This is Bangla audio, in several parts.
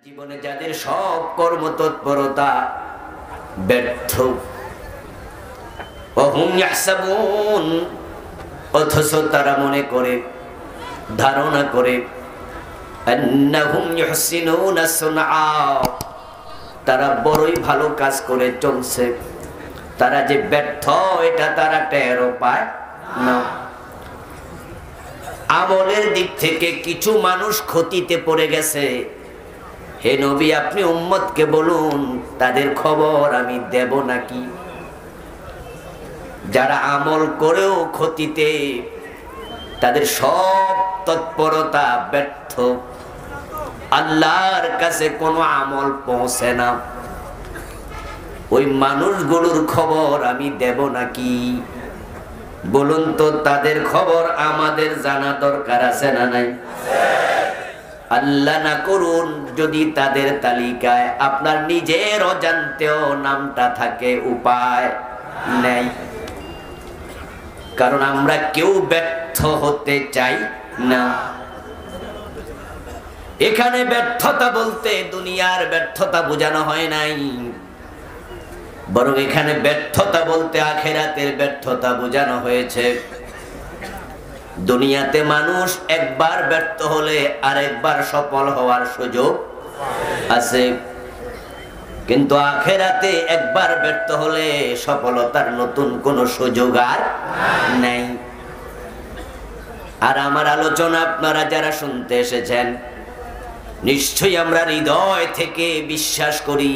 জীবনে যাদের সব কর্ম তৎপরতা ব্যর্থ, অথচ তারা মনে করে, ধারণা করে তারা বড়ই ভালো কাজ করে চলছে, তারা যে ব্যর্থ এটা তারা টেরও পায় না। আমলের দিক থেকে কিছু মানুষ ক্ষতিতে পড়ে গেছে। হে নবী, আপনি উম্মতকে বলুন তাদের খবর আমি দেব নাকি? যারা আমল করেও ক্ষতিতে, তাদের সব তৎপরতা ব্যর্থ, আল্লাহর কাছে কোনো আমল পৌঁছে না, ওই মানুষগুলোর খবর আমি দেব নাকি? বলুন তো, তাদের খবর আমাদের জানা দরকার আছে না নাই? আল্লাহ না করুন যদি তাদের তালিকায় আপনার নিজের অজান্তেও নামটা থাকে, উপায় নেই। কারণ আমরা কেউ ব্যর্থ হতে চাই না। এখানে ব্যর্থতা বলতে দুনিয়ার ব্যর্থতা বোঝানো হয় নাই, বরং এখানে ব্যর্থতা বলতে আখিরাতের ব্যর্থতা বোঝানো হয়েছে। দুনিয়াতে মানুষ একবার ব্যর্থ হলে আরেকবার সফল হওয়ার সুযোগ আছে, কিন্তু আখিরাতে একবার ব্যর্থ হলে সফলতার নতুন কোন সুযোগ আর নেই। আর আমার আলোচনা আপনারা যারা শুনতে এসেছেন, নিশ্চয়ই আমরা হৃদয় থেকে বিশ্বাস করি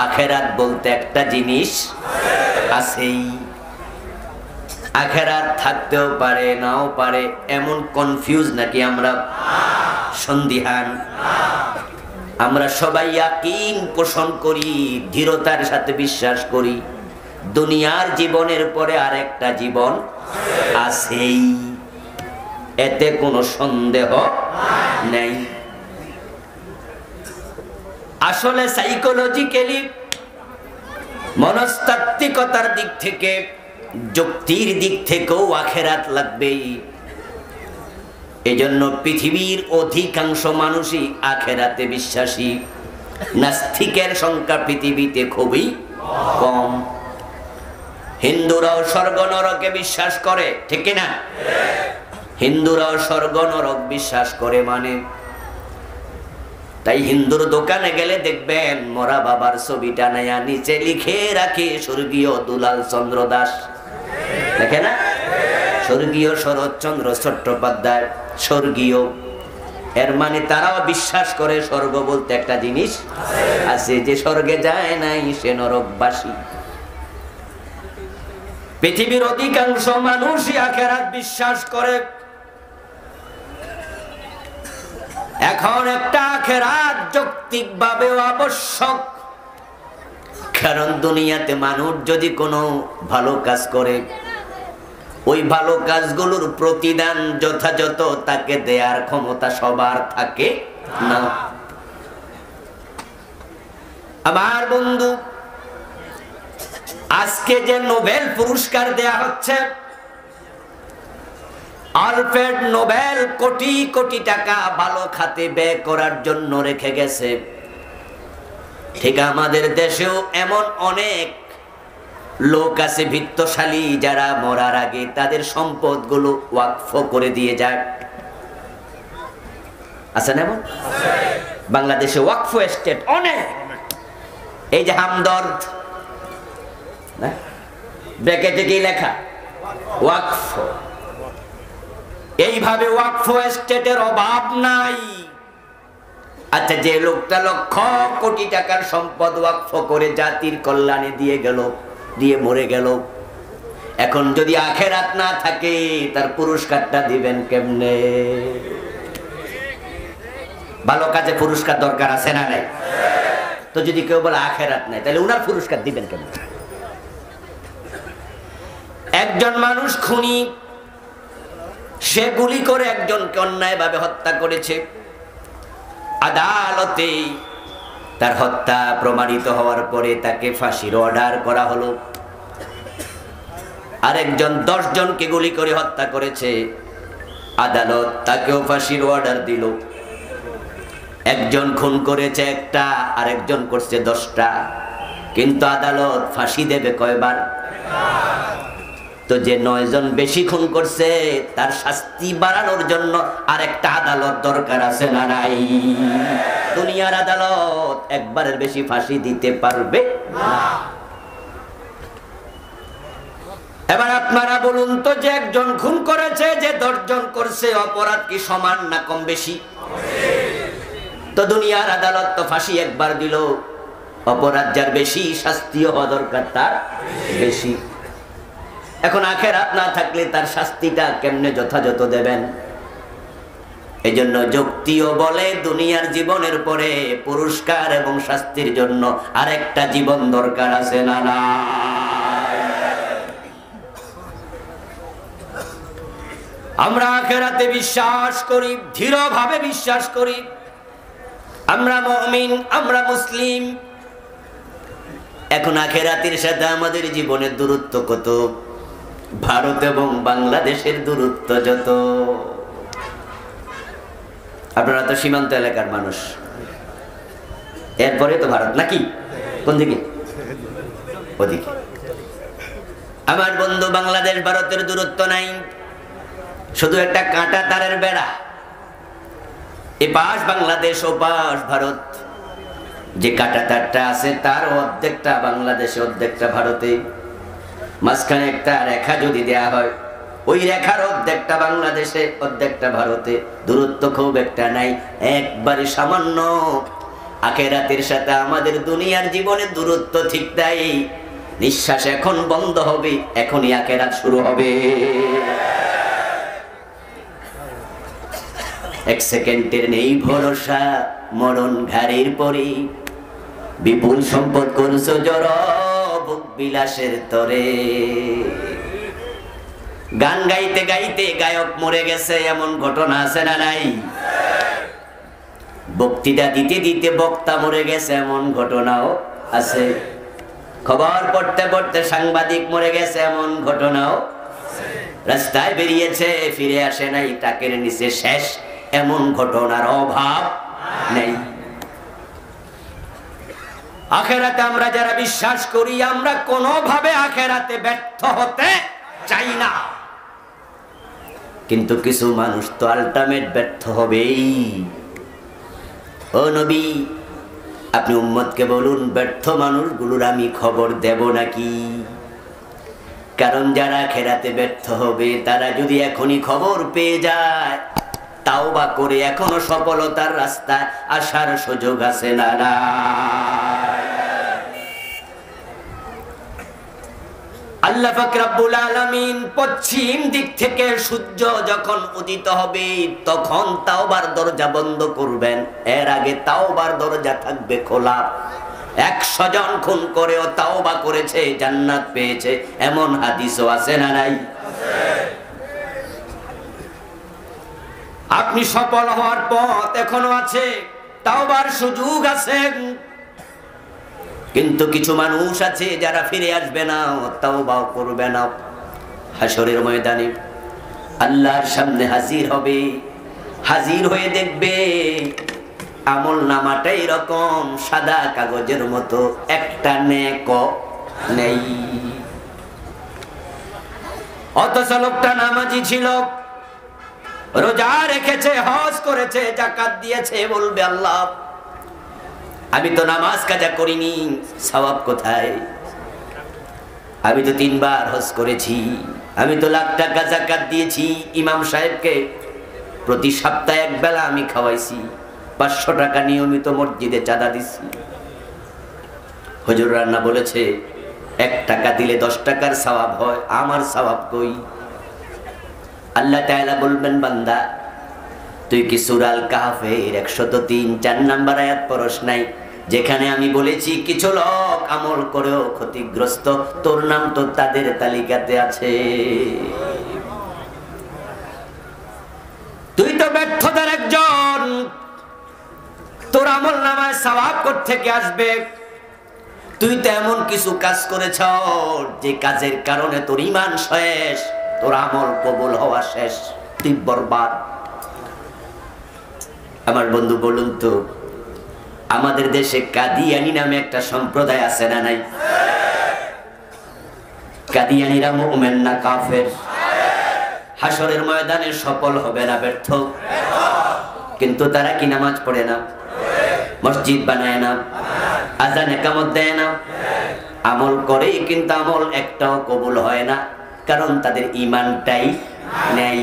আখিরাত বলতে একটা জিনিস আছেই। আখিরাত থাকতেও পারে নাও পারে, এমন কনফিউজ নাকি আমরা? সন্দিহান? আমরা সবাই ইয়াকিন পোষণ করি, দৃঢ়তার সাথে বিশ্বাস করি দুনিয়ার জীবনের পরে আরেকটা জীবন আছেই, এতে কোনো সন্দেহ নেই। আসলে সাইকোলজিক্যালি, মনস্তাত্ত্বিকতার দিক থেকে, যুক্তির দিক থেকেও আখিরাত লাগবেই। এজন্য পৃথিবীর অধিকাংশ মানুষই আখিরাতে বিশ্বাসী। নাস্তিকের সংখ্যা পৃথিবীতে খুবই কম। হিন্দুরাও স্বর্গ নরকে বিশ্বাস করে, ঠিক না? হিন্দুরাও স্বর্গ নরক বিশ্বাস করে মানে, তাই হিন্দুর দোকানে গেলে দেখবেন মরা বাবার ছবিটা নেয়া নিচে লিখে রাখে স্বর্গীয় দুলাল চন্দ্র দাস, দেখে না? স্বর্গীয় শরৎচন্দ্র চট্টোপাধ্যায় স্বর্গীয়। এর মানে তারাও বিশ্বাস করে স্বর্গ বলতে একটা জিনিস আছে, যে স্বর্গে যায় নাই সে নরকবাসী। পৃথিবীর অধিকাংশ মানুষই আখিরাত বিশ্বাস করে। এখন একটা আখিরাত যৌক্তিকভাবেও আবশ্যক, কারণ দুনিয়াতে মানুষ যদি কোনো ভালো কাজ করে, ওই ভালো কাজগুলোর প্রতিদান যথাযথ তাকে দেয়ার ক্ষমতা সবার থাকে না। আমার বন্ধু, আজকে যে নোবেল পুরস্কার দেয়া হচ্ছে, আলফ্রেড নোবেল কোটি কোটি টাকা ভালো খাতে ব্যয় করার জন্য রেখে গেছে। ঠিক আমাদের দেশেও এমন অনেক লোক আছে বিত্তশালী, যারা মরার আগে তাদের সম্পদগুলো ওয়াকফ করে দিয়ে যায়। আছে না এমন? বাংলাদেশে ওয়াকফ এস্টেট অনেক। এই যে হামদর্দ, ব্র্যাকেটে কি লেখা? ওয়াকফ। এইভাবে ওয়াকফ এস্টেটের অভাব নাই। আচ্ছা, যে লোকটা লক্ষ কোটি টাকার সম্পদ ওয়াকফ করে জাতির কল্যাণে দিয়ে গেল, দিয়ে মরে গেল, এখন যদি আখিরাত না থাকে তার পুরস্কারটা দিবেন কেমনে? ভালো কাজে পুরস্কার দরকার আছে না নাই? তো যদি কেউ বলে আখিরাত নাই, তাহলে উনার পুরস্কার দিবেন কেমনে? একজন মানুষ খুনি, সে গুলি করে একজনকে অন্যায়ভাবে হত্যা করেছে। আদালতে তার হত্যা প্রমাণিত হওয়ার পরে তাকে ফাঁসির অর্ডার করা হলো। আরেকজন 10 জনকে গুলি করে হত্যা করেছে, আদালত তাকেও ফাঁসির অর্ডার দিল। একজন খুন করেছে একটা, আরেকজন করছে 10টা, কিন্তু আদালত ফাঁসি দেবে কয়বার? তো যে 9 জন বেশি খুন করছে তার শাস্তি বাড়ানোর জন্য আরেকটা আদালত দরকার আছে না নাই? দুনিয়ার আদালত একবারের বেশি ফাঁসি দিতে পারবে না। এবার আপনারা বলুন তো, যে একজন খুন করেছে, যে 10 জন করছে, অপরাধ কি সমান না কম বেশি? তো দুনিয়ার আদালত তো ফাঁসি একবার দিল, অপরাধ যার বেশি শাস্তিও হওয়া দরকার তার বেশি। এখন আখিরাত না থাকলে তার শাস্তিটা কেমনে যথাযথ দেবেন? এজন্য যুক্তিও বলে দুনিয়ার জীবনের পরে পুরস্কার এবং শাস্তির জন্য আরেকটা জীবন দরকার আছে না না? আমরা আখিরাতে বিশ্বাস করি, দৃঢ়ভাবে বিশ্বাস করি। আমরা মুমিন, আমরা মুসলিম। এখন আখিরাতের সাথে আমাদের জীবনের দূরত্ব কত? ভারত এবং বাংলাদেশের দূরত্ব যত। আপনারা তো সীমান্ত এলাকার মানুষ, এরপরে তো ভারত নাকি? কোন দিকে? ওদিকে। আমার বন্ধু, বাংলাদেশ ভারতের দূরত্ব নাই, শুধু একটা কাঁটা তারের বেড়া। এপাশ বাংলাদেশ, ওপাশ ভারত। যে কাঁটা তারটা আছে তার অর্ধেকটা বাংলাদেশে, অর্ধেকটা ভারতে। মাঝখানে একটা রেখা যদি দেয়া হয়, ওই রেখার অর্ধেকটা বাংলাদেশে, অর্ধেকটা ভারতে। দূরত্ব খুব একটা নাই, একবারে সামান্য। আখিরাতের সাথে আমাদের দুনিয়ার জীবনের দূরত্ব ঠিক তাই। নিঃশ্বাস এখন বন্ধ হবে, এখনই আখিরাত শুরু হবে। 1 সেকেন্ডের নেই ভরসা, মরণ ঘাড়ের পরে। বিপুল সম্পদ করছো জড়, ভোগ বিলাসের তরে। গান গাইতে গাইতে গায়ক মরে গেছে, এমন ঘটনা আছে না নাই? বক্তৃতা দিতে দিতে বক্তা মরে গেছে, এমন ঘটনাও আছে। খবর পড়তে পড়তে সাংবাদিক মরে গেছে, এমন ঘটনাও। রাস্তায় বেরিয়েছে, ফিরে আসে নাই, টাকের নিচে শেষ, এমন ঘটনার অভাব নেই। আখিরাতে আমরা যারা বিশ্বাস করি, আমরা কোনোভাবে আখিরাতে ব্যর্থ হতে চাই না। কিন্তু কিছু মানুষ তো আল্টিমেট ব্যর্থ হবেই। ও নবী, আপনি উম্মতকে বলুন, ব্যর্থ মানুষগুলোর আমি খবর দেব নাকি? কারণ যারা আখিরাতে ব্যর্থ হবে, তারা যদি এখনই খবর পেয়ে যায়, তাওবা করে এখনো সফলতার রাস্তায় আসার সুযোগ আছে না না? আল্লাহ পাক রব্বুল আলামিন পশ্চিম দিক থেকে সূর্য যখন উদিত হবে, তখন তাওবার দরজা বন্ধ করবেন। এর আগে তাওবার দরজা থাকবে খোলা। 100 জন খুন করেও তাওবা করেছে, জান্নাত পেয়েছে, এমন হাদিসও আছে না নাই? আপনি সফল হওয়ার পথ এখনো আছে, তাওবার সুযোগ আছে। কিন্তু কিছু মানুষ আছে যারা ফিরে আসবে না, তাওবা করবে না। হাসরের ময়দানে আল্লাহর সামনে হাজির হবে। হাজির হয়ে দেখবে আমল নামাটা এরকম সাদা কাগজের মতো, একটা নেক নেই। অথচ লোকটা নামাজি ছিল, রোজা রেখেছে, হজ করেছে, যাকাত দিয়েছে। বলবে, আল্লাহ আমি তো নামাজ কাজা করিনি, সওয়াব কোথায়? আমি তো 3 বার হজ করেছি, আমি তো লাখ টাকা যাকাত দিয়েছি, ইমাম সাহেবকে প্রতি সপ্তাহে 1 বেলা আমি খাওয়াইছি, 500 টাকা নিয়মিত মসজিদে চাঁদা দিছি। হুজুর রান্না বলেছে 1 টাকা দিলে 10 টাকার সওয়াব হয়, আমার সওয়াব কই? আল্লাহ তাআলা বলবেন, বান্দা তুই কি সূরা আল কাহফের 103-4 নম্বর আয়াত পড়স নাই, যেখানে আমি বলেছি কিছু লোক আমল করেও ক্ষতিগ্রস্ত, তোর নাম তো তাদের তালিকাতে আছে। তুই তো ব্যর্থতার একজন, তোর আমল নামায় সওয়াব কোথা থেকে আসবে? তুই তো এমন কিছু কাজ করেছ যে কাজের কারণে তোর ঈমান শেষ, তোর আমল কবুল হওয়া শেষ, তুই বরবাদ। আমার বন্ধু বলুন তো, আমাদের দেশে কাদিয়ানি নামে একটা সম্প্রদায় আছে না নাই? কাদিয়ানিরা মুমিন না কাফের? হাসরের ময়দানে সফল হবে না ব্যর্থ? কিন্তু তারা কি নামাজ পড়ে না, মসজিদ বানায় না, আজান একামত দেয় না, আমল করে, কিন্তু আমল একটাও কবুল হয় না, কারণ তাদের ঈমানটাই নেই।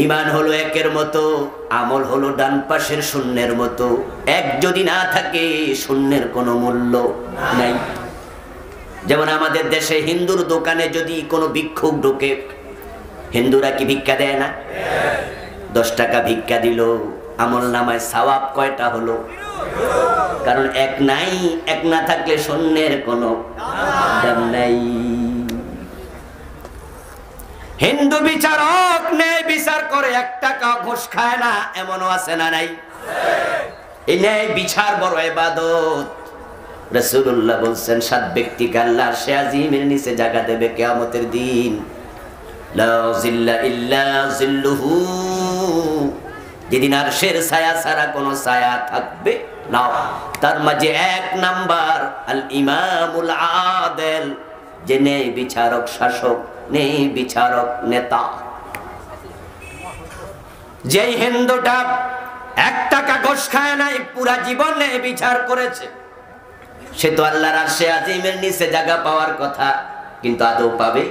ঈমান হলো একের মতো, আমল হলো ডান পাশের শূন্যের মতো। এক যদি না থাকে, শূন্যের কোনো মূল্য নাই। যেমন আমাদের দেশে হিন্দুর দোকানে যদি কোনো ভিক্ষুক ঢোকে, হিন্দুরা কি ভিক্ষা দেয় না? 10 টাকা ভিক্ষা দিল, আমল নামায় সওয়াব কয়টা হলো? কারণ এক নাই, এক না থাকলে শূন্যের কোনো দাম নাই। হিন্দু বিচারক ন্যায় বিচার করে 1 টাকা ঘুষ খায় না, এমনও আছে না নাই? এই ন্যায় বিচার বড় ইবাদত। রাসূলুল্লাহ বলছেন 7 ব্যক্তিকে আল্লাহ আরশে আজিমের নিচে জায়গা দেবে কিয়ামতের দিন। লা জিল্লা ইল্লা জিল্লুহু, যেদিন আরশের ছায়া ছাড়া কোনো ছায়া থাকবে না। তার মাঝে 1 নাম্বার আল ইমামুল আদিল, যে ন্যায় বিচারক শাসক, ন্যায় বিচারক নেতা। যেই হিন্দুটা 1 টাকা ঘুষ খায় নাই, পুরা জীবন ন্যায় বিচার করেছে, সে তো আল্লাহর আরশে আজিমের নিচে জায়গা পাওয়ার কথা, কিন্তু আদৌ পাবে?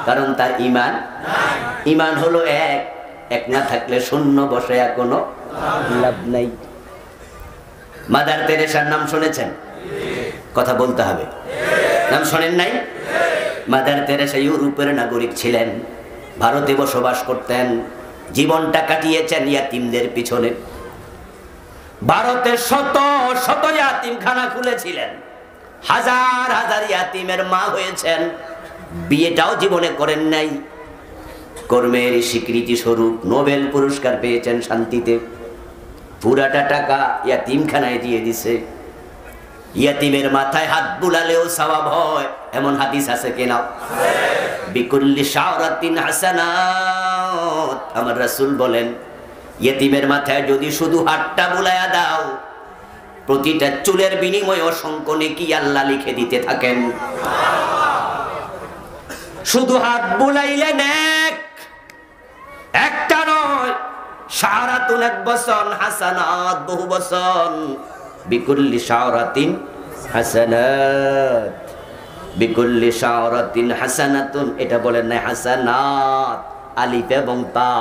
কারণ তার ঈমান নাই। ঈমান হলো এক, এক না থাকলে শূন্য বসায়া কোনো লাভ নাই। মাদার তেরেসার নাম শুনেছেন? কথা বলতে হবে। নাম শোনেন নাই? মাদার তেরেসা ইউরোপের নাগরিক ছিলেন, ভারতে বসবাস করতেন, জীবনটা কাটিয়েছেন ইয়াতিমদের পিছনে। ভারতে শত শত ইয়াতিমখানা খুলেছিলেন, হাজার হাজার ইয়াতিমের মা হয়েছেন, বিয়েটাও জীবনে করেন নাই। কর্মের স্বীকৃতি স্বরূপ নোবেল পুরস্কার পেয়েছেন শান্তিতে। পুরাটা টাকা ইয়াতিমখানায় দিয়ে দিছে। ইয়াতিমের মাথায় হাত বুলালেও সওয়াব হয়, এমন হাদিস আছে কিনা? বিকুল্লি শাওরাতিন হাসানাত, আমার রাসূল বলেন, ইয়াতিমের মাথায় যদি শুধু হাতটা বুলায়া দাও, প্রতিটা চুলের বিনিময়ে অসংখ্য নেকি আল্লাহ লিখে দিতে থাকেন। শুধু হাত বুলাইলে নেক, একটা নয়, শাওরাতুন 1 বছর, হাসানাত বহু বছর। বিকুল্লি শাওরাতিন হাসানাত, বিকুল্লি শাওরাতিন হাসানাতুন, এটা বলেন না হাসানাত, আলিফ এবং তা।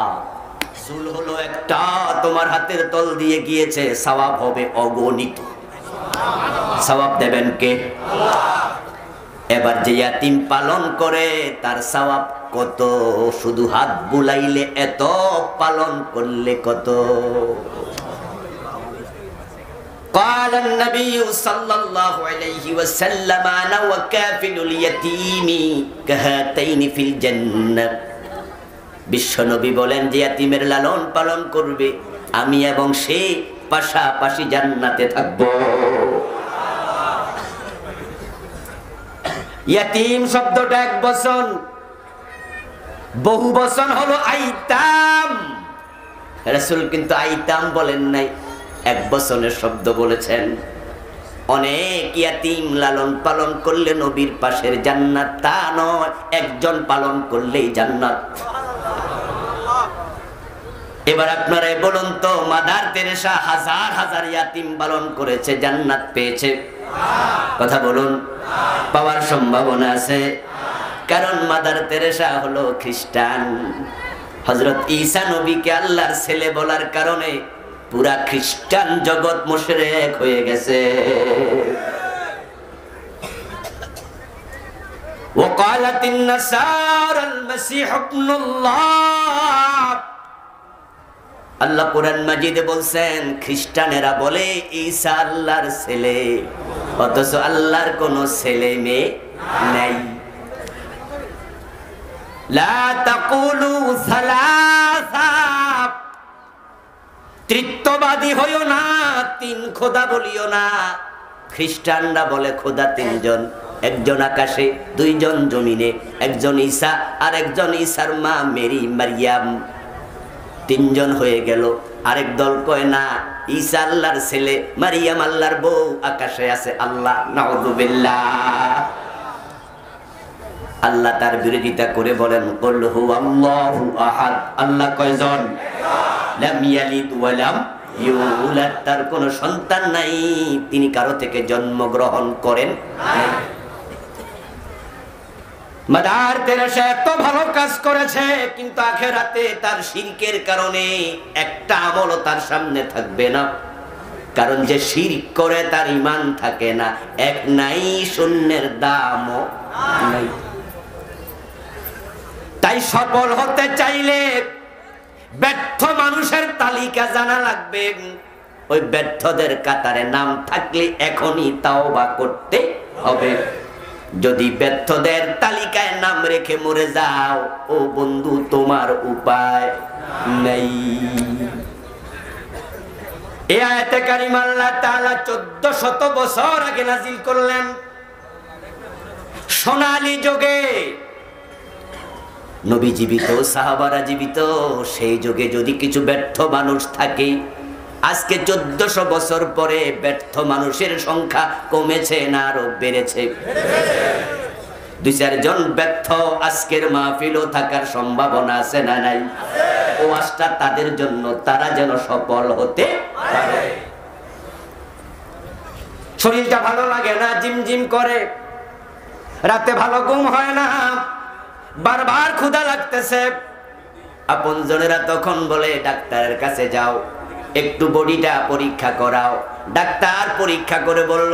চুল হলো একটা, তোমার হাতের তল দিয়ে গিয়েছে, সওয়াব হবে অগণিত। সওয়াব দেবেন কে? আল্লাহ। এবার যে ইয়াতিম পালন করে, তার সওয়াব কত? শুধু হাত বুলাইলে এত, পালন করলে কত? قال النبي صلى الله عليه وسلم انا وكافل اليتيم كهاتين في الجنه। বিশ্বনবী বলেন, যে ইয়াতিমের লালন পালন করবে, আমি এবং সে পাশাপাশি জান্নাতে থাকব। ইয়াতিম শব্দটা 1 বছর, বহু বছর হলো আইতাম। রাসূল কিন্তু আইতাম বলেন নাই, 1 বছরের শব্দ বলেছেন। অনেক ইয়াতিম লালন পালন করলে নবীর পাশের জান্নাত, তা নয়, একজন পালন করলেই জান্নাত। এবার আপনারা বলুন তো, মাদার তেরেসা হাজার হাজার ইয়াতিম পালন করেছে, জান্নাত পেয়েছে? কথা বলুন, পাওয়ার সম্ভাবনা আছে? কারণ মাদার তেরেসা হলো খ্রিস্টান। হযরত ঈসা নবীকে আল্লাহর ছেলে বলার কারণে পুরা খ্রিস্টান জগৎ মুশরিক হয়ে গেছে। ওয়াকালাতিন নাসারাল মাসীহ ইবনুল্লাহ, আল্লাহ কোরআন মাজিদে বলছেন, খ্রিস্টানেরা বলে ঈসা আল্লাহর ছেলে, অথচ আল্লাহর কোনো ছেলে মেয়ে নাই। লা তাকুলু সালাসা, তৃতীয়বাদী হইও না, 3 খোদা বলিও না। খ্রিস্টানরা বলে খোদা 3 জন, একজন আকাশে, 2 জন জমিনে, একজন ঈসা আর একজন ঈসার মা মেরি মারিয়াম। তিনজন হয়ে গেল। আরেক দল কয় না, ঈসা আল্লাহর ছেলে, মারিয়াম আল্লাহর বউ, আকাশে আছে আল্লাহ। নাউযুবিল্লাহ। আল্লাহ তার বিরোধিতা করে বলেন, কুল হুয়াল্লাহু আহাদ। আল্লাহ কয়জন? লাম ইয়ালিদ ওয়া লাম ইউলাদ। তার কোনো সন্তান নাই, তিনি কারো থেকে জন্মগ্রহণ করেন নাই। মাদার তেরেসা এত ভালো কাজ করেছে, কিন্তু আখিরাতে তার শিরকের কারণে একটা আমলও তার সামনে থাকবে না। কারণ যে শিরক করে তার ঈমান থাকে না। এক নাই, শূন্যের দামও নাই। তাই সফল হতে চাইলে ব্যর্থ মানুষের তালিকা জানা লাগবে। ওই ব্যর্থদের কাতারে নাম থাকলে এখনই তাওবা করতে হবে। যদি ব্যর্থদের তালিকায় নাম রেখে মরে যাও, ও বন্ধু, তোমার উপায় নেই। এই আয়াতে কারিমা আল্লাহ তাআলা 1400 বছর আগে নাযিল করলেন। সোনালী যুগে নবী জীবিত, সাহাবারা জীবিত। সেই যুগে যদি কিছু ব্যর্থ মানুষ থাকে, আজকে 1400 বছর পরে ব্যর্থ মানুষের সংখ্যা কমেছে না আরো বেড়েছে? 2-4 জন ব্যর্থ আজকের মাহফিলও থাকার সম্ভাবনা আছে না নাই? ওয়াজটা তাদের জন্য, তারা যেন সফল হতে পারে। শরীরটা ভালো লাগে না, জিমজিম করে, রাতে ভালো ঘুম হয় না, বারবার ক্ষুধা লাগতেছে। আপনজনেরা তখন বলে, ডাক্তারের কাছে যাও, একটু বডিটা পরীক্ষা করাও। ডাক্তার পরীক্ষা করে বলল,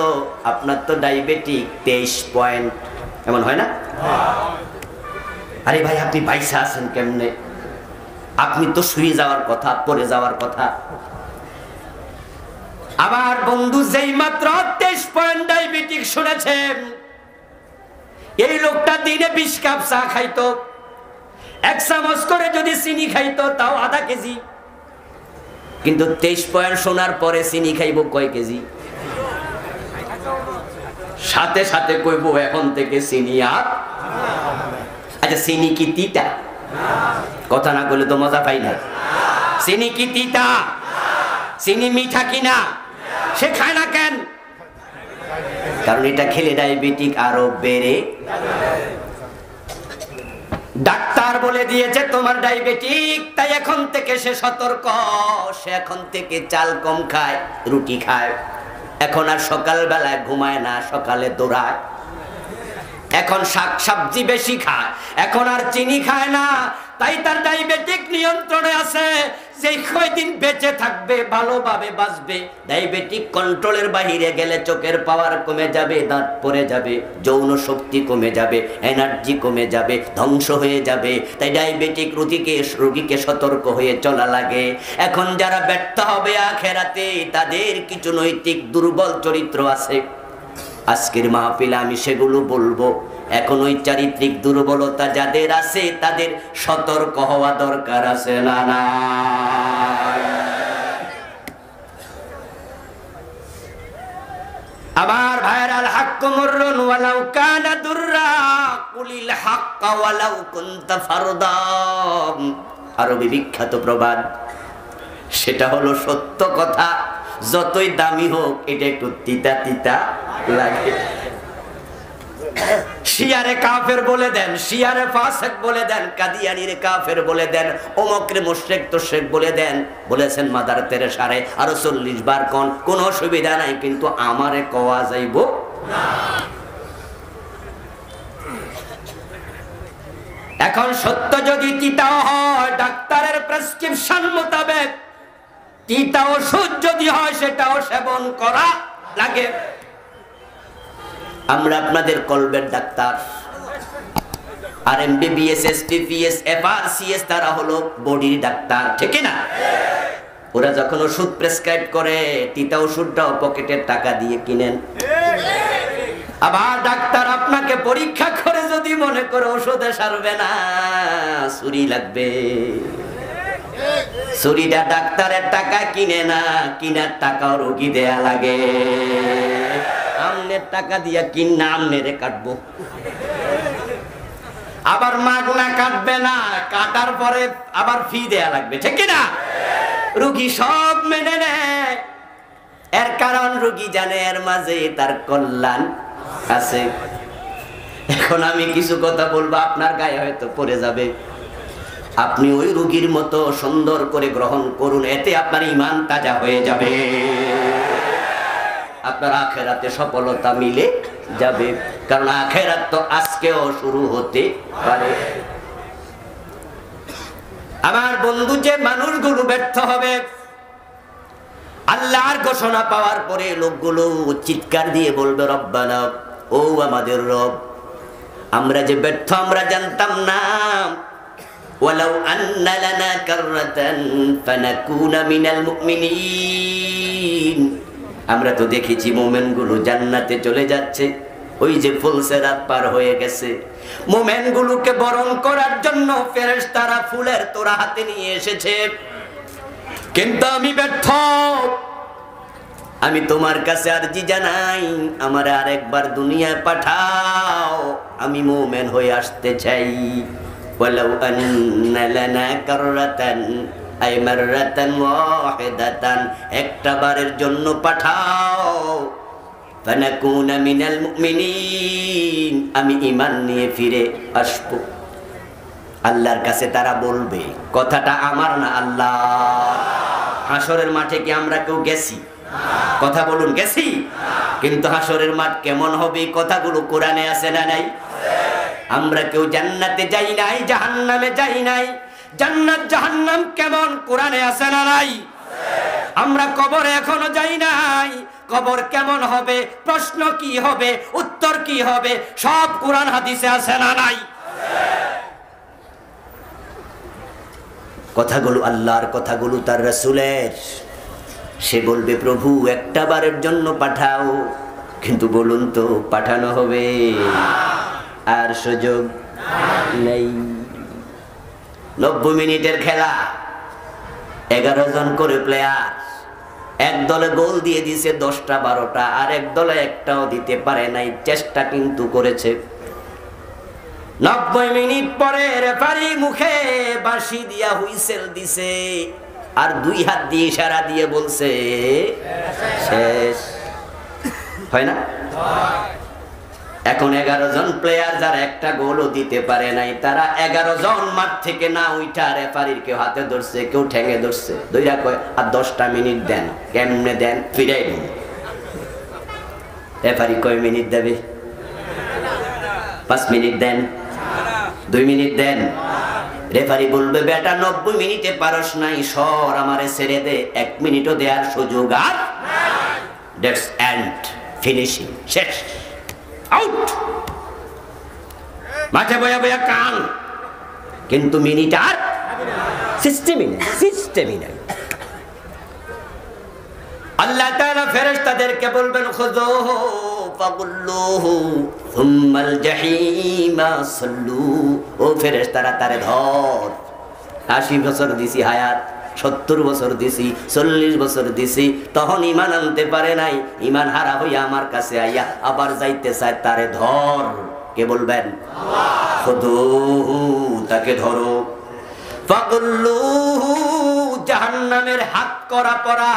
আপনার তো ডায়াবেটিক 23 পয়েন্ট। এমন হয় না? আরে ভাই, আপনি পয়সা আছেন কেমনে? আপনি তো শুয়ে যাওয়ার কথা, পড়ে যাওয়ার কথা। আবার বন্ধু যেই মাত্র 23 পয়েন্ট ডায়াবেটিক শুনেছেন, এই লোকটা দিনে 20 কাপ চা খাইতো, 1 চামচ করে যদি চিনি খাইতো তাও আধা কেজি। কিন্তু 23 পয়েন্ট শোনার পরে চিনি খাইব কয় কেজি? সাথে সাথে কইব এখন থেকে চিনি আর। আচ্ছা, চিনি কি তিতা? কথা না বলে তো মজা পাই না। চিনি কি তিতা? চিনি মিঠা কিনা? সে খায় না কেন? কারণ এটা খেলে ডায়াবেটিক আরো বেড়ে। ডাক্তার বলে দিয়েছে তোমার ডায়াবেটিক, তাই এখন থেকে সে সতর্ক। সে এখন থেকে চাল কম খায়, রুটি খায়। এখন আর সকাল বেলায় ঘুমায় না, সকালে দৌড়ায়। এখন শাক সবজি বেশি খায়, এখন আর চিনি খায় না। তাই তার ডায়াবেটিক নিয়ন্ত্রণে আছে। যে কয়দিন বেঁচে থাকবে ভালোভাবে বাঁচবে। ডায়াবেটিক কন্ট্রোলের বাইরে গেলে চোখের পাওয়ার কমে যাবে, দাঁত পড়ে যাবে, যৌন শক্তি কমে যাবে, এনার্জি কমে যাবে, ধ্বংস হয়ে যাবে। তাই ডায়াবেটিক রোগীকে সতর্ক হয়ে চলা লাগে। এখন যারা ব্যর্থ হবে আখিরাতে, তাদের কিছু নৈতিক দুর্বল চরিত্র আছে। আজকের মাহফিলে আমি সেগুলো বলবো। এখন ওই চারিত্রিক দুর্বলতা যাদের আছে, তাদের সতর্ক হওয়া দরকার আছে না না? আমার ভাইরা, আল হাক্কু মুররুন ওয়ালাউ কানা দুররা, কুলিল হাক্কা ওয়ালাউ কুনতা ফারদা। আরবি বিখ্যাত প্রবাদ, সেটা হলো সত্য কথা যতই দামি হোক, এটা একটু তিতা তিতা লাগে। শিয়ারে কাফের বলে দেন, শিয়ারে ফাসিক বলে দেন, কাদিয়ানিরে কাফের বলে দেন, অমুকরে মুশরিক তোশরিক বলে দেন। বলেছেন মাদার তেরেসারে আরো 40 বার কোন, কোনো অসুবিধা নাই, কিন্তু আমারে কওয়া যাইব না। এখন সত্য যদি তিতাও হয়, ডাক্তারের প্রেসক্রিপশন মোতাবেক তিতা ওষুধ যদি হয়, সেটাও সেবন করা লাগে। আমরা আপনাদের কলবের ডাক্তার। আর এমবিবিএস, এসপিপিএস, এফআরসিএস তারা হলো বডির ডাক্তার, ঠিক না? ওরা যখন ওষুধ প্রেসক্রাইব করে, তিতা ওষুধটাও পকেটের টাকা দিয়ে কিনেন। আবার ডাক্তার আপনাকে পরীক্ষা করে যদি মনে করে ওষুধে সারবে না, ছুরি লাগবে, ছুরিটা ডাক্তারের টাকা কিনে না, কিনার টাকাও রোগী দেয়া লাগে। আমনের টাকা দিয়া কিনা আমনেরে কাটবো। আবার মাগনা কাটবে না, কাটার পরে আবার ফি দেয়া লাগবে, ঠিক কিনা? রোগী সব মেনে নেয়, এর কারণ রোগী জানে এর মাঝে তার কল্যাণ আছে। এখন আমি কিছু কথা বলবো, আপনার গায়ে হয়তো পড়ে যাবে, আপনি ওই রোগীর মতো সুন্দর করে গ্রহণ করুন, এতে আপনার ঈমান তাজা হয়ে যাবে, আপনার আখিরাতে সফলতা মিলে যাবে। কারণ আখিরাত তো আজকেও শুরু হতে পারে। আমার বন্ধু, যে মানুষগুলো ব্যর্থ হবে, আল্লাহর ঘোষণা পাওয়ার পরে লোকগুলো চিৎকার দিয়ে বলবে রব্বানা, ও আমাদের রব, আমরা যে ব্যর্থ আমরা জানতাম না। ওয়ালাউ আন্না লানা কাররাতান ফানাকুনা মিনাল মুমিনিন, আমরা তো দেখেছি মুমিনগুলো জান্নাতে চলে যাচ্ছে, ওই যে ফুলসেরাত পার হয়ে গেছে, মুমিনগুলোকে বরণ করার জন্য ফেরেশতারা ফুলের তোড়া হাতে নিয়ে এসেছে, কিন্তু আমি ব্যর্থ। আমি তোমার কাছে আরজি জানাই, আমার আরেকবার দুনিয়ায় পাঠাও, আমি মুমিন হয়ে আসতে চাই। ওয়ালাউ আন্না লানা কাররাতান আই মাররাতান ওয়াহিদাতান, একটা বারের জন্য পাঠাও, ফানাকুনা মিনাল মুমিনিন, আমি ঈমান নিয়ে ফিরে আসব। আল্লাহর কাছে তারা বলবে, কথাটা আমার না, আল্লাহ। হাসরের মাঠে কি আমরা কেউ গেছি? কথা বলুন, গেছি? কিন্তু হাসরের মাঠ কেমন হবে, কথাগুলো কোরআনে আছে না নাই? আমরা কেউ জান্নাতে যাই নাই, জাহান্নামে যাই নাই, জান্নাত জাহান্নাম কেমন কোরআনে আছে না নাই? আমরা কবরে এখনো যাই নাই, কবর কেমন হবে, প্রশ্ন কি হবে, উত্তর কি হবে, সব কোরআন হাদিসে আছে না নাই? কথাগুলো আল্লাহর, কথাগুলো তার রাসূলের। সে বলবে, প্রভু একটা বারের জন্য পাঠাও, কিন্তু বলুন তো পাঠানো হবে? আর সুযোগ নেই। 90 মিনিটের খেলা, 11 জন করে প্লেয়ার, এক দলে গোল দিয়ে দিয়েছে 10টা 12টা, আর এক দলে একটাও দিতে পারে নাই, চেষ্টা কিন্তু করেছে। 90 মিনিট পরে রেফারি মুখে বাঁশি দিয়া হুইসেল দিছে, আর 2 হাত দিয়ে ইশারা দিয়ে বলছে শেষ। হয় না? এখন 11 জন প্লেয়ার যারা একটা গোলও দিতে পারে নাই, তারা 11 জন মাঠ থেকে না উঠা রেফারির কেউ হাতে ধরছে, কেউ ঠ্যাঙে ধরছে, দইরা কয় আর 10টা মিনিট দেন। কেমনে দেন? ফিরাই দেন। রেফারি কয় মিনিট দেবে? 5 মিনিট দেন, 2 মিনিট দেন। রেফারি বলবে, বেটা 90 মিনিটে পারস নাই, সর, আমারে ছেড়ে দে, 1 মিনিটও দেওয়ার সুযোগ আর দ্যাটস এন্ড, ফিনিশিং, শেষ, আউট। মাঠে বয়া বয়া কান, কিন্তু মিনিট আর সিস্টেমই নাই। আল্লাহ তাআলা ফেরেশতাদেরকে বলবেন, খুযুহু ফাগুল্লুহু সুম্মাল জাহিমা সাল্লু। ও ফেরেশতারা, তারে ধর। 80 বছর দিছি হায়াত, 70 বছর দিছি, 40 বছর দিছি, তখন ঈমান আনতে পারে নাই, ঈমান হারা হইয়া আমার কাছে আইয়া আবার যাইতে চায়, তারে ধর। কে বলবেন? আল্লাহ। খুযুহু, তাকে ধরো। ফাগুল্লুহু, জাহান্নামের হাত করা পরা,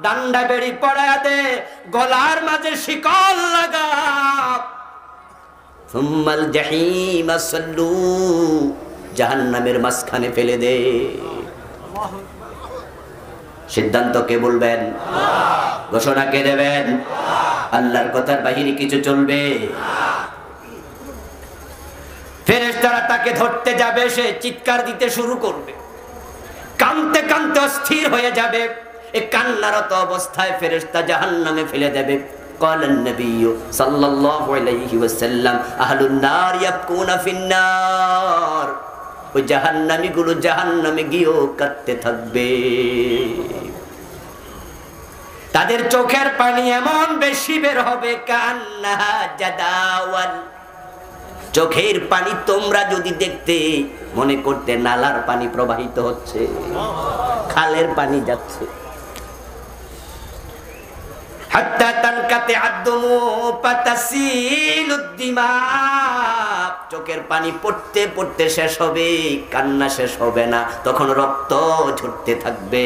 ডান্ডা বেড়ি পড়ায়া দে, গলার মাঝে শিকল লাগা। সুম্মাল জাহিমা সাল্লু, জাহান্নামের মাঝখানে ফেলে দে। সিদ্ধান্ত কে বলবেন? আল্লাহ। ঘোষণা কে দেবেন? আল্লাহ। আল্লাহর কথার বাহিরে কিছু চলবে? ফেরেশতারা তাকে ধরতে যাবে, সে চিৎকার দিতে শুরু করবে, কাঁদতে কাঁদতে অস্থির হয়ে যাবে। এই কান্নারত অবস্থায় ফেরেশতা জাহান্নামে ফেলে দেবে। قال النبي صلى الله عليه وسلم اهل النار يبكون في النار, ওই জাহান্নামীগুলো জাহান্নামে গিয়েও কাঁদতে থাকবে। তাদের চোখের পানি এমন বেশি বের হবে, কান্নাহা জাদাওয়াল, চোখের পানি তোমরা যদি দেখতে মনে করতে নালার পানি প্রবাহিত হচ্ছে, খালের পানি যাচ্ছে। হাত্তা তানকাতে আদমু পাতাসিলুদ দিমা, চোখের পানি পড়তে পড়তে শেষ হবে, কান্না শেষ হবে না, তখন রক্ত ঝরতে থাকবে।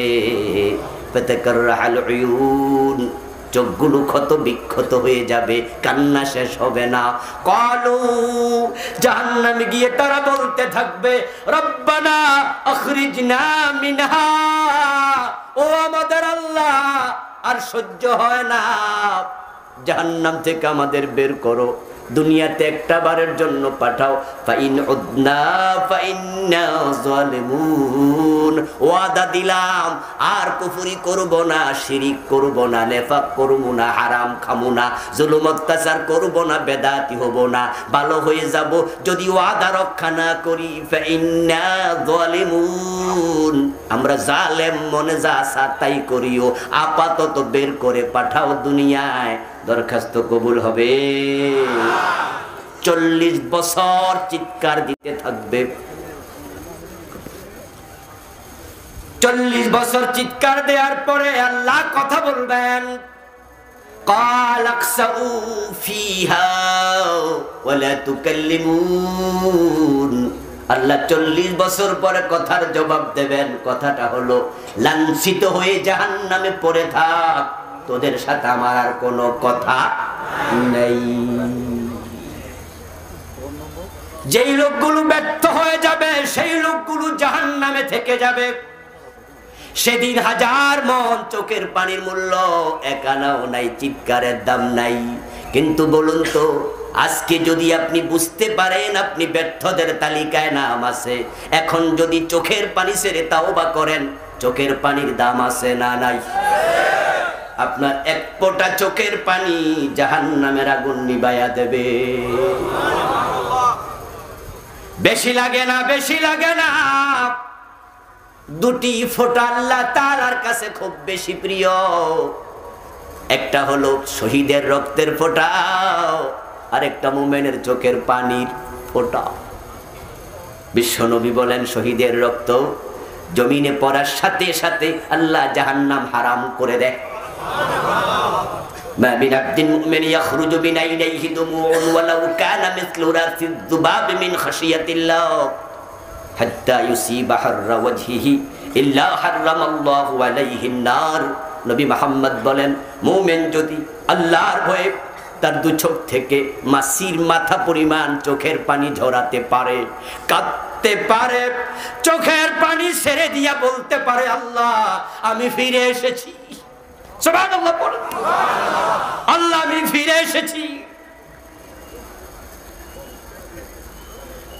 ফাতাকাররাহাল উয়ুন, চোখগুলো ক্ষত বিক্ষত হয়ে যাবে, কান্না শেষ হবে না। ক্বালু, জাহান্নামে গিয়ে তারা বলতে থাকবে, রব্বানা আখরিজনা মিনহা, ও আমাদের আল্লাহ, আর সহ্য হয় না, জাহান্নাম থেকে আমাদের বের করো, দুনিয়াতে একটা বারের জন্য পাঠাও। ফাইন উদনা ফাইন্না যালিমুন, ওয়াদা দিলাম আর কুফরি করব না, শিরিক করব না, নেফাক করব না, হারাম খামু না, জুলুম অত্যাচার করব না, বেদাতি হব না, ভালো হয়ে যাব। যদি ওয়াদা রক্ষা না করি ফাইন্না যালিমুন, আমরা জালেম, মনে যা আসা তাই করিও, আপাতত বের করে পাঠাও দুনিয়ায়, দরখাস্ত কবুল হবে। 40 বছর চিৎকার দিতে থাকবে। 40 বছর চিৎকার দেওয়ার পরে আল্লাহ কথা বলবেন, قال اخسئوا فيها ولا تكلمون। আল্লাহ 40 বছর পরে কথার জবাব দেবেন। কথাটা হলো, লাঞ্ছিত হয়ে জাহান্নামে পড়ে থাক, তোদের সাথে আমার আর কোনো কথা নেই। যেই লোকগুলো ব্যর্থ হয়ে যাবে, সেই লোকগুলো জাহান্নামে থেকে যাবে। সেদিন 1000 মণ চোখের পানির মূল্য, এক আনাও নাই, চিৎকারের দাম নাই। কিন্তু বলুন তো, আজকে যদি আপনি বুঝতে পারেন আপনি ব্যর্থদের তালিকায় নাম আছে, এখন যদি চোখের পানি ছেড়ে তাওবা করেন, চোখের পানির দাম আছে না নাই? আপনার এক ফোঁটা চোখের পানি জাহান্নামের আগুন নিভাইয়া দেবে। বেশি লাগে না, বেশি লাগে না, 2টি ফোঁটা আল্লাহ তাআলার কাছে খুব বেশি প্রিয়। একটা হলো শহীদের রক্তের ফোঁটা, আর একটা মুমিনের চোখের পানির ফোঁটা। বিশ্বনবী বলেন, শহীদের রক্ত জমিনে পড়ার সাথে সাথে আল্লাহ জাহান্নাম হারাম করে দেয়। মা মিন আবদিন মুমিন ইয়াখরুজু মিন আইনাইহি দুমুউন ওয়ালাউ কানা মিসলু রাসিদ যুবাব মিন খাশিয়াতিল্লাহ হাত্তা ইউসিবা হাররা ওয়াজহিহি ইল্লা হারামাল্লাহু আলাইহিন নার। নবী মুহাম্মদ বলেন, মুমিন যদি আল্লাহর ভয়ে তার 2 চোখ থেকে মাছির মাথা পরিমাণ চোখের পানি ঝরাতে পারে, কাঁদতে পারে, চোখের পানি ছেড়ে দিয়া বলতে পারে, আল্লাহ আমি ফিরে এসেছি, সুবহানাল্লাহ বলেন, আল্লাহ আমি ফিরে এসেছি।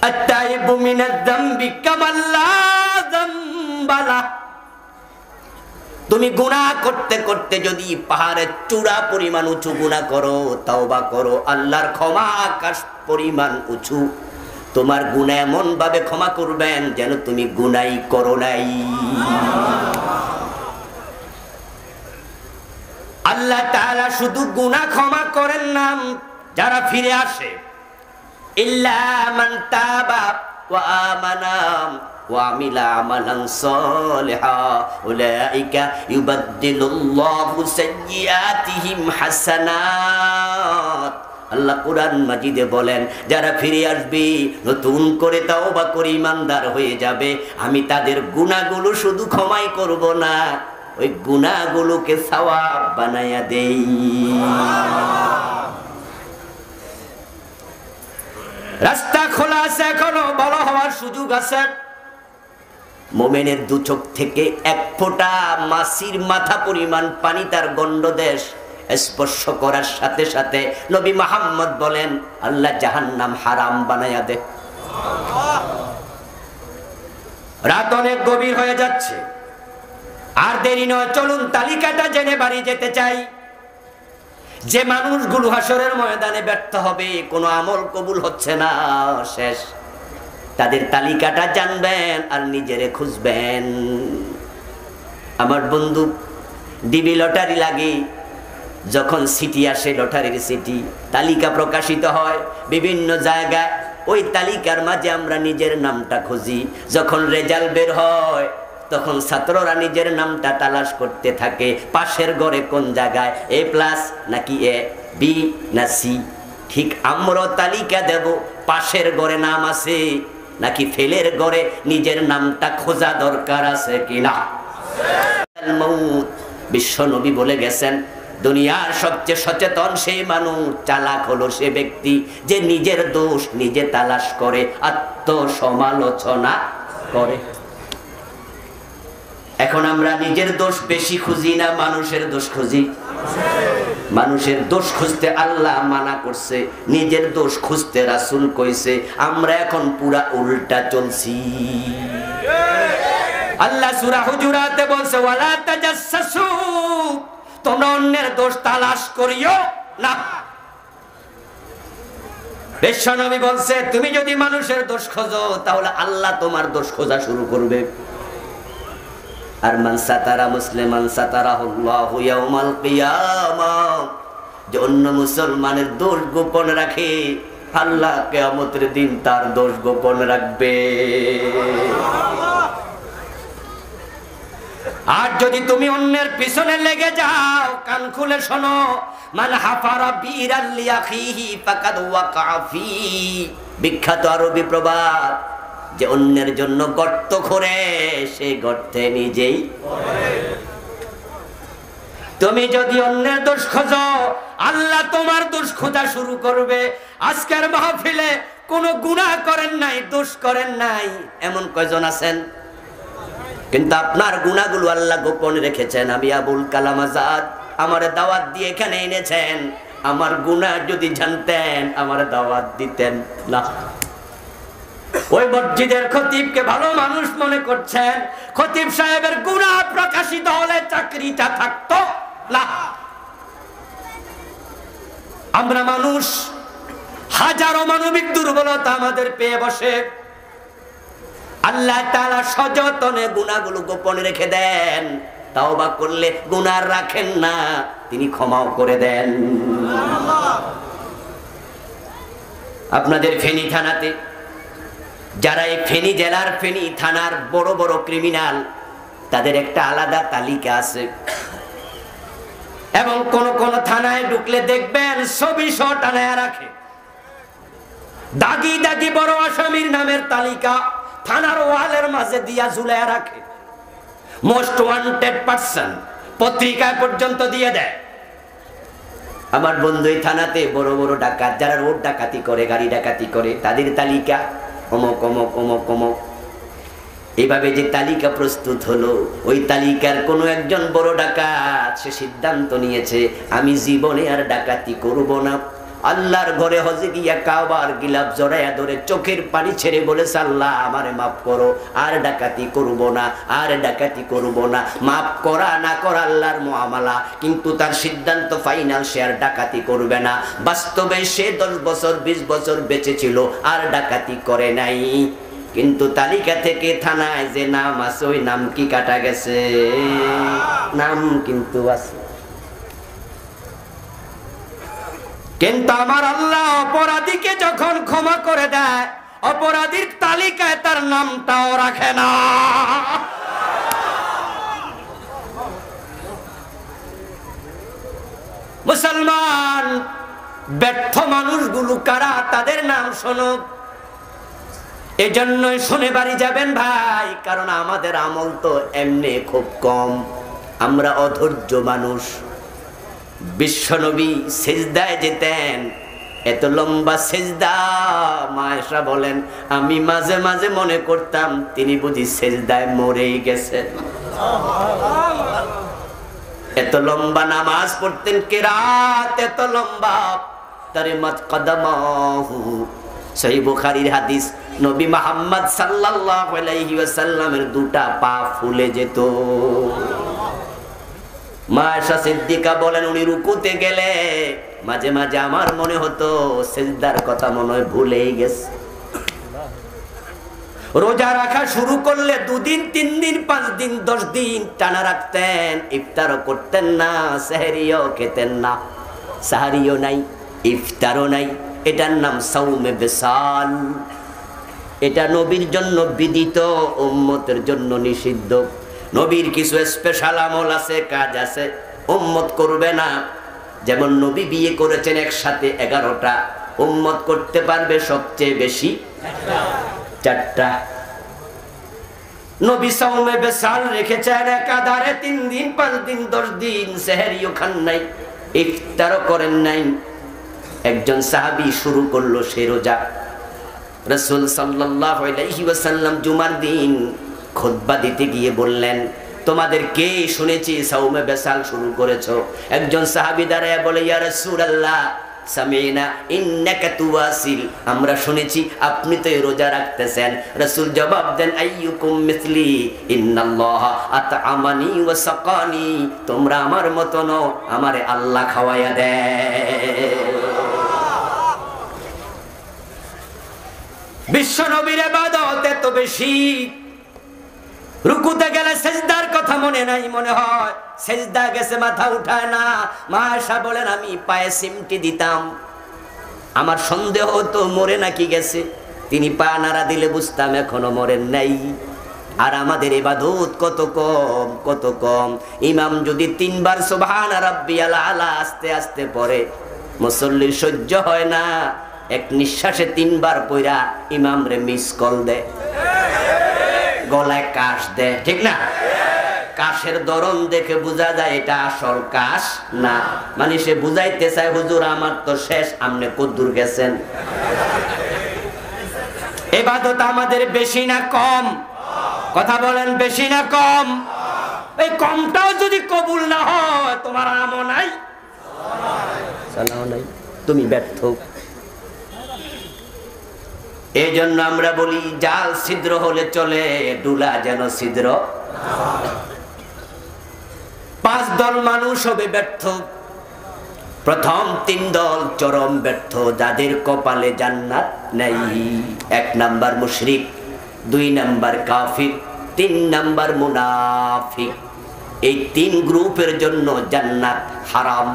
আত-তাইবু মিনাজ-যামবি কামান লা যামবা লাহ। তুমি গুনাহ করতে করতে যদি পাহাড়ের চূড়া পরিমাণ উঁচু গুনাহ করো, তাওবা করো, আল্লাহর ক্ষমা আকাশ পরিমাণ উঁচু। তোমার গুনাহ এমন ভাবে ক্ষমা করবেন যেন তুমি গুনাহই করো নাই। আল্লাহ তাআলা শুধু গুনাহ ক্ষমা করেন না, যারা ফিরে আসে, ইল্লা মান তাবা ওয়া আমানা ওয়া আমিলা আমালান সালিহা উলাইকা ইউবাদদিলুল্লাহু সাইয়্যাতিহিম হাসানাত। আল্লাহ কুরআন মাজিদে বলেন, যারা ফিরে আসবে, নতুন করে তাওবা করে ঈমানদার হয়ে যাবে, আমি তাদের গুনাহগুলো শুধু ক্ষমাই করব না, ওই গুনাহগুলোকে সওয়াব বানায়া দেই। রাস্তা খোলা আছে, এখনো বড় হওয়ার সুযোগ আছে। মুমিনের 2 চোখ থেকে 1 ফোঁটা মাছির মাথা পরিমাণ পানি তার গণ্ডদেশ স্পর্শ করার সাথে সাথে নবী মুহাম্মদ বলেন, আল্লাহ জাহান্নাম হারাম বানায়া দেয়। রাত অনেক গভীর হয়ে যাচ্ছে, আর দেরি নয়, চলুন তালিকাটা জেনে বাড়ি যেতে চাই। যে মানুষগুলো হাসরের ময়দানে ব্যর্থ হবে, কোনো আমল কবুল হচ্ছে না, শেষ, তাদের তালিকাটা জানবেন আর নিজেরে খুঁজবেন। আমার বন্ধু, ডিবি লটারি লাগে, যখন সিটি আসে, লটারির সিটি, তালিকা প্রকাশিত হয় বিভিন্ন জায়গায়, ওই তালিকার মাঝে আমরা নিজের নামটা খুঁজি। যখন রেজাল্ট বের হয়, তখন ছাত্ররা নিজের নামটা তালাশ করতে থাকে, পাশের ঘরে কোন জায়গায় A+ নাকি A, B না C। ঠিক আমরাও তালিকা দেব, পাশের ঘরে নাম আছে নাকি ফেলের ঘরে নিজের নামটা খোঁজা দরকার আছে কিনা। বিশ্ব নবী বলে গেছেন, দুনিয়ার সবচেয়ে সচেতন সেই মানুষ, চালাক হলো সে ব্যক্তি যে নিজের দোষ নিজে তালাশ করে, আত্মসমালোচনা করে। এখন আমরা নিজের দোষ বেশি খুঁজি না মানুষের দোষ খুঁজি? মানুষের দোষ খুঁজতে আল্লাহ মানা করছে, নিজের দোষ খুঁজতে রাসূল কইছে। আমরা এখন পুরা উল্টা চলছি। আল্লাহ সূরা হুজুরাতে বলছে, ওয়ালা তাজাসসু, তোমরা অন্যের দোষ তালাশ করিও না। বিশ্বনবী বলছে, তুমি যদি মানুষের দোষ খোঁজো তাহলে আল্লাহ তোমার দোষ খোঁজা শুরু করবে। আর মান সাতারা মুসলিমান সাতারাহুল্লাহু ইয়াউমাল কিয়ামাহ, যে অন্য মুসলমানের দোষ গোপন রাখে আল্লাহ কিয়ামতের দিন তার দোষ গোপন রাখবে। আর যদি তুমি অন্যের পিছনে লেগে যাও, কান খুলে শোনো, মান হাফারা বিরাল লিয়াখিহি ফাকাদ ওয়াকা ফি, বিখ্যাত আরবি প্রবাদ, যে অন্যের জন্য গর্ত করে সে গর্তে নিজেই পড়ে। তুমি যদি অন্যের দোষ খোঁজো আল্লাহ তোমার দোষ খোঁজা শুরু করবে। আজকের মাহফিলে কোনো গুনাহ করেন নাই, দোষ করেন নাই এমন কয়জন আছেন? কিন্তু আপনার গুনাহগুলো আল্লাহ গোপন রেখেছেন। আমি আবুল কালাম আজাদ, আমার দাওয়াত দিয়ে এখানে এনেছেন, আমার গুনাহ যদি জানতেন আমার দাওয়াত দিতেন না। ওই মসজিদের খতিবকে ভালো মানুষ মনে করছেন, খতিব সাহেবের গুনাহ প্রকাশিত হলে চাকরিটা থাকতো না। আমরা মানুষ, হাজারো মানবিক দুর্বলতা আমাদের পেয়ে বসে। আল্লাহ তাআলা সযতনে গুনাহগুলো গোপন রেখে দেন, তাওবা করলে গুনাহ রাখেন না, তিনি ক্ষমাও করে দেন। আপনাদের ফেনী থানাতে যারা এই ফেনী জেলার ফেনী থানার বড় বড় ক্রিমিনাল, তাদের একটা আলাদা তালিকা আছে। এবং কোন কোন থানায় ঢুকলে দেখবেন ছবি সহ টানায় রাখে, দাগি দাগি বড় আসামির নামের তালিকা থানার ওয়ালের মাঝে দিয়া ঝুলায় রাখে। মোস্ট ওয়ান্টেড পারসন পত্রিকায় পর্যন্ত দিয়ে দেয়। আমার বন্ধু এই থানাতে বড় বড় ডাকাত, যারা রোড ডাকাতি করে, গাড়ি ডাকাতি করে, তাদের তালিকা অমক অমক অমক অমক। এইভাবে যে তালিকা প্রস্তুত হলো, ওই তালিকার কোনো একজন বড় ডাকাত সে সিদ্ধান্ত নিয়েছে, আমি জীবনে আর ডাকাতি করব না। আল্লাহর ঘরে হজে গিয়া কাবার গিলাফ জড়াইয়া ধরে চোখের পানি ছেড়ে বলেছে, আল্লাহ আমারে মাফ করো, আর ডাকাতি করব না, আর ডাকাতি করব না। মাফ করা না করা আল্লাহর মুআমালা, কিন্তু তার সিদ্ধান্ত ফাইনাল, সে আর ডাকাতি করবে না। বাস্তবে সে 10 বছর 20 বছর বেঁচে ছিল, আর ডাকাতি করে নাই। কিন্তু তালিকা থেকে থানায় যে নাম আছে, ওই নাম কি কাটা গেছে? নাম কিন্তু আছে। কিন্তু আমার আল্লাহ অপরাধীকে যখন ক্ষমা করে দেয়, অপরাধীর তালিকায় তার নামটাও রাখে না। মুসলমান ব্যর্থ মানুষগুলো কারা, তাদের নাম শোনো। এজন্যই শুনে বাড়ি যাবেন ভাই, কারণ আমাদের আমল তো এমনি খুব কম, আমরা অধৈর্য মানুষ। বিশ্বনবী সিজদায় যেতেন, এত লম্বা সিজদা, মায়েশা বলেন আমি মাঝে মাঝে মনে করতাম তিনি বুঝি সিজদায় মরেই গেছেন। এত লম্বা নামাজ পড়তেন, কিরাত এত লম্বা, তারিমাত কদমাহু। সহিহ বুখারীর হাদিস, নবী মুহাম্মদ সাল্লাল্লাহু আলাইহি ওয়াসাল্লামের দুটা পা ফুলে যেত। মা আয়েশা সিদ্দিকা বলেন, উনি রুকুতে গেলে মাঝে মাঝে আমার মনে হতো সিজদার কথা মনে হয় ভুলেই গেছে। রোজা রাখা শুরু করলে 2 দিন 3 দিন 5 দিন 10 দিন টানা রাখতেন, ইফতারও করতেন না, সেহরিও খেতেন না। সাহারিও নাই, ইফতারও নাই। এটার নাম সাওমে বিসাল। এটা নবীর জন্য বিদিত, উম্মতের জন্য নিষিদ্ধ। নবীর কিছু স্পেশাল আমল আছে, কাজ আছে, উম্মত করবে না। যেমন নবী বিয়ে করেছেন একসাথে 11টা, উম্মত করতে পারবে সবচেয়ে বেশি চারটা। নবী সাওমে বেসাল রেখেছেন একাধারে 3 দিন 5 দিন 10 দিন, সেহরিও খান নাই, ইফতারও করেন নাই। একজন সাহাবী শুরু করলো সে রোজা। রাসূল সাল্লাল্লাহু আলাইহি ওয়াসাল্লাম জুমার দিন খুতবা দিতে গিয়ে বললেন, তোমাদের কে শুনেছি সাওমে বেসাল শুরু করেছো? একজন সাহাবী দাঁড়ায় বলে, ইয়া রাসূলুল্লাহ সামিনা ইন্নাকা তুওয়াসিল, আমরা শুনেছি আপনি তো রোজা রাখতেছেন। রাসূল জবাব দেন, আইয়ুকুম মিসলি ইন্নাল্লাহা আত'আমানি ওয়া সাকানি, তোমরা আমার মত নও, আমারে আল্লাহ খাওয়ায়া দেয়। বিশ্ব নবীর ইবাদত এত বেশি, রুকুতে গেলে সেজদার কথা মনে নাই, মনে হয় সেজদা গেছে মাথা উঠায় না। মা আয়েশা বলেন, আমি পায়ে সিমটি দিতাম, আমার সন্দেহ হতো মরে নাকি গেছে। তিনি পা নাড়া দিলে বুঝতাম এখনো মরেন নাই। আর আমাদের ইবাদত কত কম, কত কম। ইমাম যদি 3 বার সুবহান রাব্বিয়াল আলা আস্তে আস্তে পড়ে, মুসল্লির সহ্য হয় না, এক নিঃশ্বাসে 3 বার পড়া ইমাম রে মিস কল দেয়, গলায় কাশ দেয়, ঠিক না? কাশের ধরন দেখে বোঝা যায় এটা আসল কাশ না। মানে সে বুঝাইতে চায়, হুজুর আমার তো শেষ, আপনি কদ্দুর গেছেন। ইবাদত আমাদের বেশি না কম? কথা বলেন, বেশি না কম? এই কমটাও যদি কবুল না হয়, তোমার আমও নাই, সালাও নাই, তুমি ব্যর্থ। এই জন্য আমরা বলি, জাল ছিদ্র হলে চলে, ডুলা যেন ছিদ্র। 5 দল মানুষ হবে ব্যর্থ। প্রথম 3 দল চরম ব্যর্থ, যাদের কপালে জান্নাত নাই। 1 নাম্বার মুশরিক, 2 নাম্বার কাফির, 3 নাম্বার মুনাফিক। এই 3 গ্রুপের জন্য জান্নাত হারাম।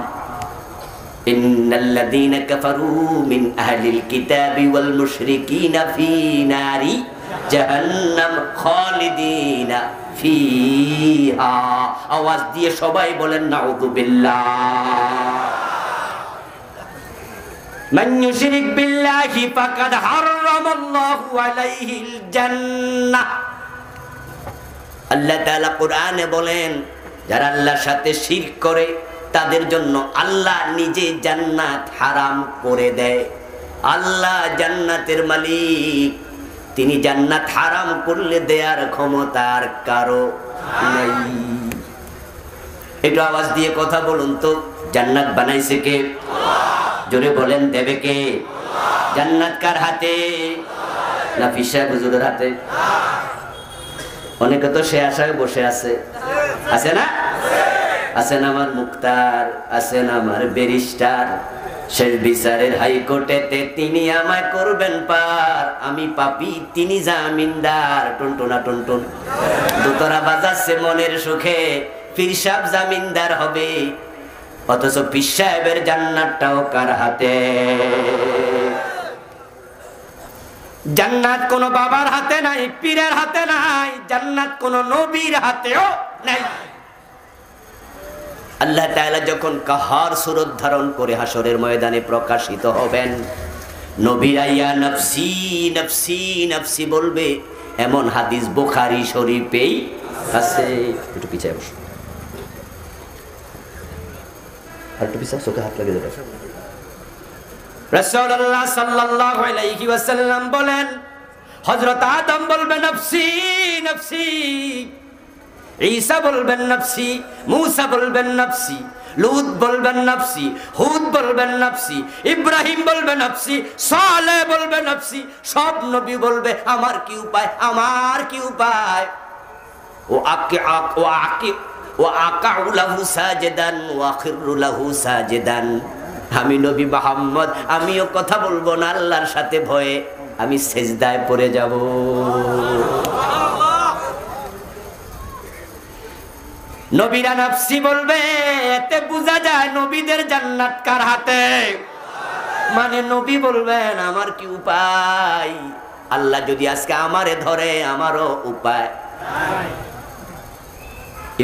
ইন্নাল্লাযীনা কাফারু মিন আহলিল কিতাবি ওয়াল মুশরিকিনা ফী নারি জাহান্নাম খালিদিনা ফিহা। আওয়াজ দিয়ে সবাই বলেন নাউযুবিল্লাহ। মান ইউশরিক বিল্লাহি ফাকাদ হারামাল্লাহু আলাইহিল জান্নাহ। আল্লাহ তাআলা কোরআনে বলেন, যারা আল্লাহর সাথে শিরক করে তাদের জন্য আল্লাহ নিজে জান্নাত হারাম করে দেয়। আল্লাহ জান্নাতের মালিক, তিনি জান্নাত হারাম করলে দেয়ার ক্ষমতার কারো নাই। একটু আওয়াজ দিয়ে কথা বলুন তো, জান্নাত বানাইছে কে? জোরে বলেন, দেবে কে? জান্নাত কার হাতে? না ফিসা হুজুরের হাতে? অনেকে তো সে আশায় বসে আছে, আছে না? আছেন আমার মুক্তার, আছেন আমার ব্যারিস্টার, শেষ বিচারের হাইকোর্টেতে তিনি আমায় করবেন পার, আমি পাপী তিনি জামিনদার। টুনটুনা টুনটুন দোতরা বাজাচ্ছে মনের সুখে, পীর সাহেব জামিনদার হবে, অথচ পীর সাহেবের জান্নাতটাও কার হাতে? জান্নাত কোন বাবার হাতে নাই, পীরের হাতে নাই, জান্নাত কোন নবীর হাতেও নাই। আল্লাহ তাআলা যখন কাহার সুরত ধারণ করে হাসরের ময়দানে প্রকাশিত হবেন, নবীরা ইয়া নফসি নফসি নফসি বলবে, এমন হাদিস বুখারী শরীফেই আছে। একটু পিছায় বসো, আর একটু পিছাও, চোখে হাত লাগিয়ে দেবে। রাসূলুল্লাহ সাল্লাল্লাহু আলাইহি ওয়াসাল্লাম বলেন, হযরত আদম বলবে নফসি নফসি, ঈসা বলবেন নফসি, মূসা বলবেন নফসি, লূত বলবেন নফসি, হুদ বলবেন নফসি, ইব্রাহিম বলবে নফসি, সালেহ বলবে নফসি। সব নবী বলবে আমার কি উপায়, আমার কি উপায়। ও আকাউ লাহু সাজিদান ওয়া আখিরু লাহু সাজিদান। আমি নবী মুহাম্মদ, আমিও কথা বলবো না আল্লাহর সাথে ভয়ে, আমি সেজদায় পড়ে যাব। নবীরা নফসি বলবে, এতে বোঝা যায় নবীদের জান্নাত কার হাতে। মানে নবী বলবেন আমার কি উপায়, আল্লাহ যদি আজকে আমারে ধরে আমারও উপায়।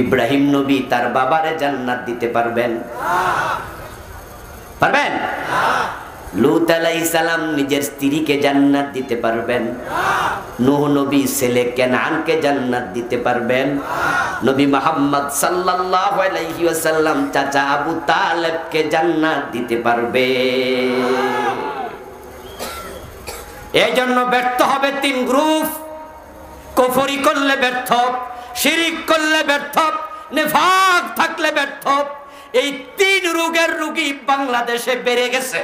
ইব্রাহিম নবী তার বাবারে জান্নাত দিতে পারবেন? পারবেন? লূত আলাইহিস সালাম নিজের স্ত্রীকে জান্নাত দিতে পারবেন? নূহ নবী ছেলে কেনানকে জান্নাত দিতে পারবেন? নবী মুহাম্মদ সাল্লাল্লাহু আলাইহি ওয়াসাল্লাম চাচা আবু তালেবকে জান্নাত দিতে পারবে? এই জন্য ব্যর্থ হবে তিন গ্রুপ। কুফরি করলে ব্যর্থ, শিরিক করলে ব্যর্থ, নিফাক থাকলে ব্যর্থ। এই তিন রোগের রোগী বাংলাদেশে বেড়ে গেছে।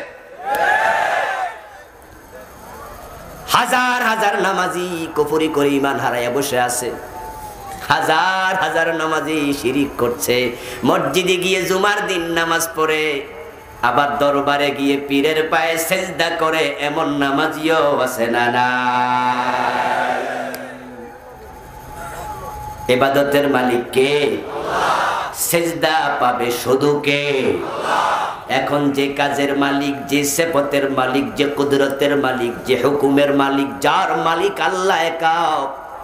হাজার হাজার নামাজি কুফরি করে ঈমান হারায়া বসে আছে। হাজার হাজার নামাজি শিরিক করছে। মসজিদে গিয়ে জুমার দিন নামাজ পড়ে, আবার দরবারে গিয়ে পীরের পায়ে সেজদা করে, এমন নামাজিও আছে না? না, ইবাদতের মালিক কে? সেজদা পাবে শুধু কে? এখন যে কাজের মালিক, যে সিফাতের মালিক, যে কুদরতের মালিক, যে হুকুমের মালিক, যার মালিক আল্লাহ একা,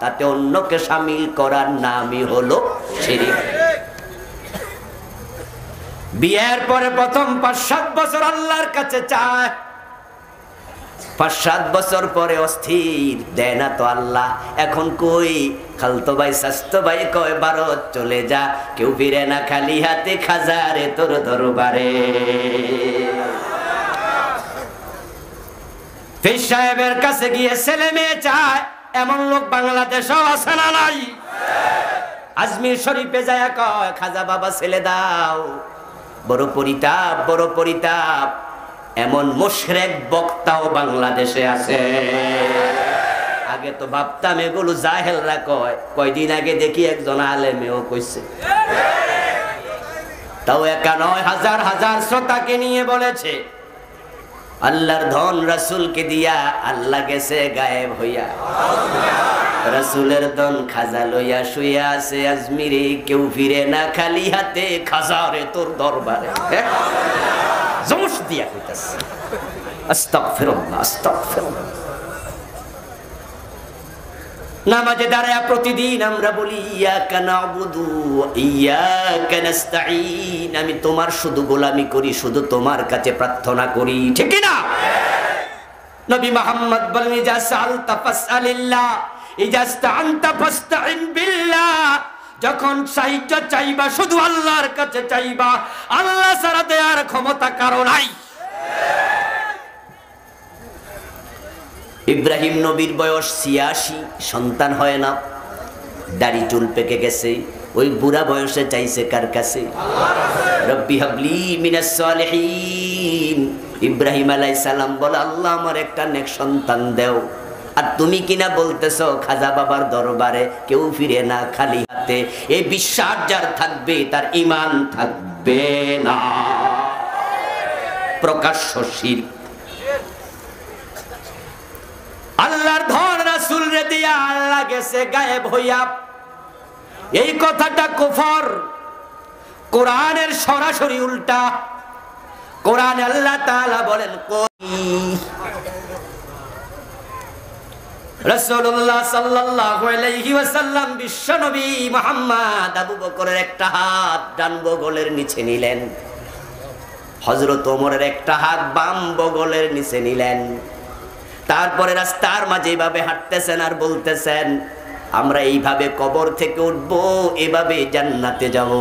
তাতে অন্যকে শামিল করার নামই হলো শিরক। বিয়ের পরে প্রথম ৫-৭ বছর আল্লাহর কাছে চায়, ৫-৭ বছর পরে অস্থির, দেয় না তো আল্লাহ। এখন কই খালতো ভাই শাস্তো ভাই কয় ভারত চলে যা, কেউ ফিরে না খালি হাতে, খাজারে তোর দরবারে। পীর সাহেবের কাছে গিয়ে ছেলে মেয়ে চায়, এমন লোক বাংলাদেশেও আছে না নাই? আজমির শরীফে যায় কয় খাজা বাবা ছেলে দাও। বড় পরিতাপ, বড় পরিতাপ, এমন মুশরিক বক্তাও বাংলাদেশে আছে। আগে তো ভাবতাম এগুলো জাহেলরা কয়, কয়দিন আগে দেখি একজন আলেমেও কইছে। তাও একা নয়, হাজার হাজার শ্রোতাকে নিয়ে বলেছে, আল্লাহর ধন রাসূলকে দিয়া আল্লাহ গেছে গায়েব হইয়া। রাসূলের ধন খাজা লইয়া শুইয়া আছে আজমিরে, কেউ ফিরে না খালি হাতে, খাজারে তোর দরবারে। জমশ দিয়া কইতাছে আস্তাগফিরুল্লাহ, আস্তাগফিরুল্লাহ। নামাজে দাঁড়ায়া প্রতিদিন আমরা বলি ইয়াকা না'বুদু ওয়া ইয়াকা নাস্তাঈন, আমি তোমার শুধু গোলামি করি, শুধু তোমার কাছে প্রার্থনা করি, ঠিক কি না? নবী মুহাম্মদ বলেন ইজা সাআলতা ফাসআলিল্লাহ, ইজা ইসতাআনতা ফাসতাঈন বিল্লাহ। যখন সাহায্য চাইবা শুধু আল্লাহর কাছে চাইবা, আল্লাহ ছাড়া দেওয়ার ক্ষমতা কারো নাই। ইব্রাহিম নবীর বয়স ৮৬, সন্তান হয় না, দাড়ি চুল পেকে গেছে। ওই বুড়া বয়সে চাইছে কার কাছে? রব্বি হাবলি মিনাস সালিহিন। ইব্রাহিম আলাইহিস সালাম বলে আল্লাহ আমার একটা নেক সন্তান দাও। আর তুমি কিনা বলতেছো খাজা বাবার দরবারে কেউ ফিরে না খালি হাতে। এই বিশ্বাস যার থাকবে তার ঈমান থাকবে না। প্রকাশ্য শিরক। আল্লাহর ধন রাসূল রে দিয়া আল্লাহ গেছে গায়েব হইয়া, এই কথাটা কুফর। কোরআনের সরাসরি উল্টা। কোরআনে আল্লাহ তাআলা বলেন রাসূলুল্লাহ সাল্লাল্লাহু আলাইহি ওয়াসাল্লাম বিশ্বনবী মুহাম্মদ আবু বকরের একটা হাত ডান বগলের নিচে নিলেন, হযরত ওমরের একটা হাত বাম বগলের নিচে নিলেন। তারপরে রাস্তার মাঝে এইভাবে হাঁটতেছেন আর বলতেছেন আমরা এইভাবে কবর থেকে উঠবো, এভাবে জান্নাতে যাব।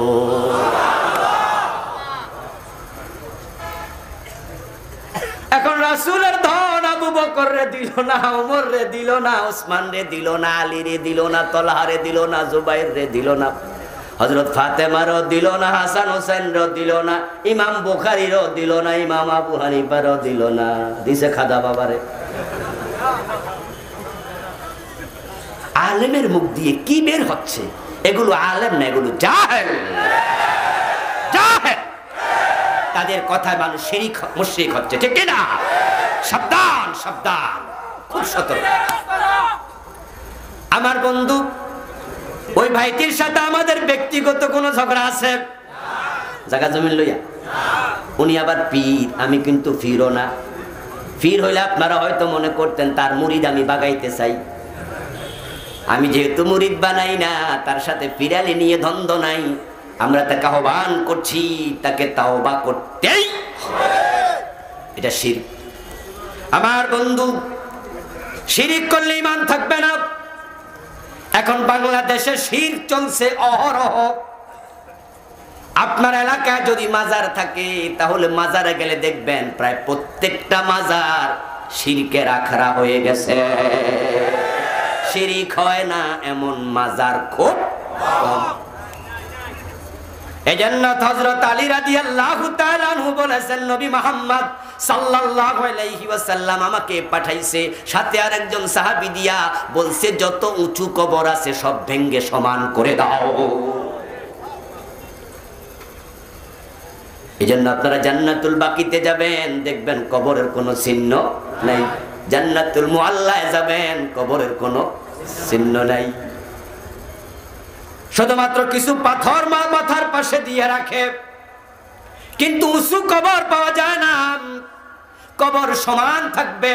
এখন রাসূলের ধন আবু বকর রে দিল না, ওমর রে দিল না, ওসমান রে দিল না, আলী রে দিল না, তলহা রে দিল না, জুবাইর রে দিল না, হযরত ফাতেমারও দিল না, হাসান হোসেন রে দিল না, ইমাম বুখারীরও দিল না, ইমাম আবু হানিফারও দিল না, দিছে খাজা বাবারে। আলেমের মুখ দিয়ে কি বের হচ্ছে? এগুলো আলেম না, এগুলো জাহেল। জাহেল, তাদের কথায় মানুষ শিরক মুশরিক হচ্ছে, ঠিক কি না? সাবধান, সাবধান, খুব সতর্ক। আমার বন্ধু, ওই ভাইটির সাথে আমাদের ব্যক্তিগত কোনো ঝগড়া আছে? জায়গা জমি লইয়া? উনি আবার পীর, আমি কিন্তু পীরও না। পীর হইলে আপনারা হয়তো মনে করতেন তার মুরিদ আমি বাগাইতে চাই। আমি যেহেতু মুরিদ বানাই না, তার সাথে পিরালি নিয়ে দ্বন্দ্ব নাই। আমরা তাকে আহ্বান করছি, তাকে তাওবা করতেই। এটা শিরক। আমার বন্ধু, শিরিক করলে ঈমান থাকবে না। এখন বাংলাদেশে শিরক চলছে অহরহ। আপনার এলাকায় যদি মাজার থাকে তাহলে মাজারে গেলে দেখবেন প্রায় প্রত্যেকটা মাজার শিরকের আখড়া হয়ে গেছে। শিরিক হয় না এমন মাজার খুব কম। এজন্য হযরত আলী রাদিয়াল্লাহু তাআলা আনহু বলেছেন, নবী মুহাম্মদ সাল্লাল্লাহু আলাইহি ওয়াসাল্লাম আমাকে পাঠাইছে, সাথে আরেকজন সাহাবী দিয়া বলছে, যত উঁচু কবর আছে সব ভেঙে সমান করে দাও। এজন্য আপনারা জান্নাতুল বাকিতে যাবেন, দেখবেন কবরের কোনো চিহ্ন নাই। জান্নাতুল মুআল্লায় যাবেন, কবরের কোনো চিহ্ন নাই। শুধুমাত্র কিছু পাথর মাথার পাশে দিয়ে রাখে, কিন্তু উঁচু কবর পাওয়া যায় না। কবর সমান থাকবে।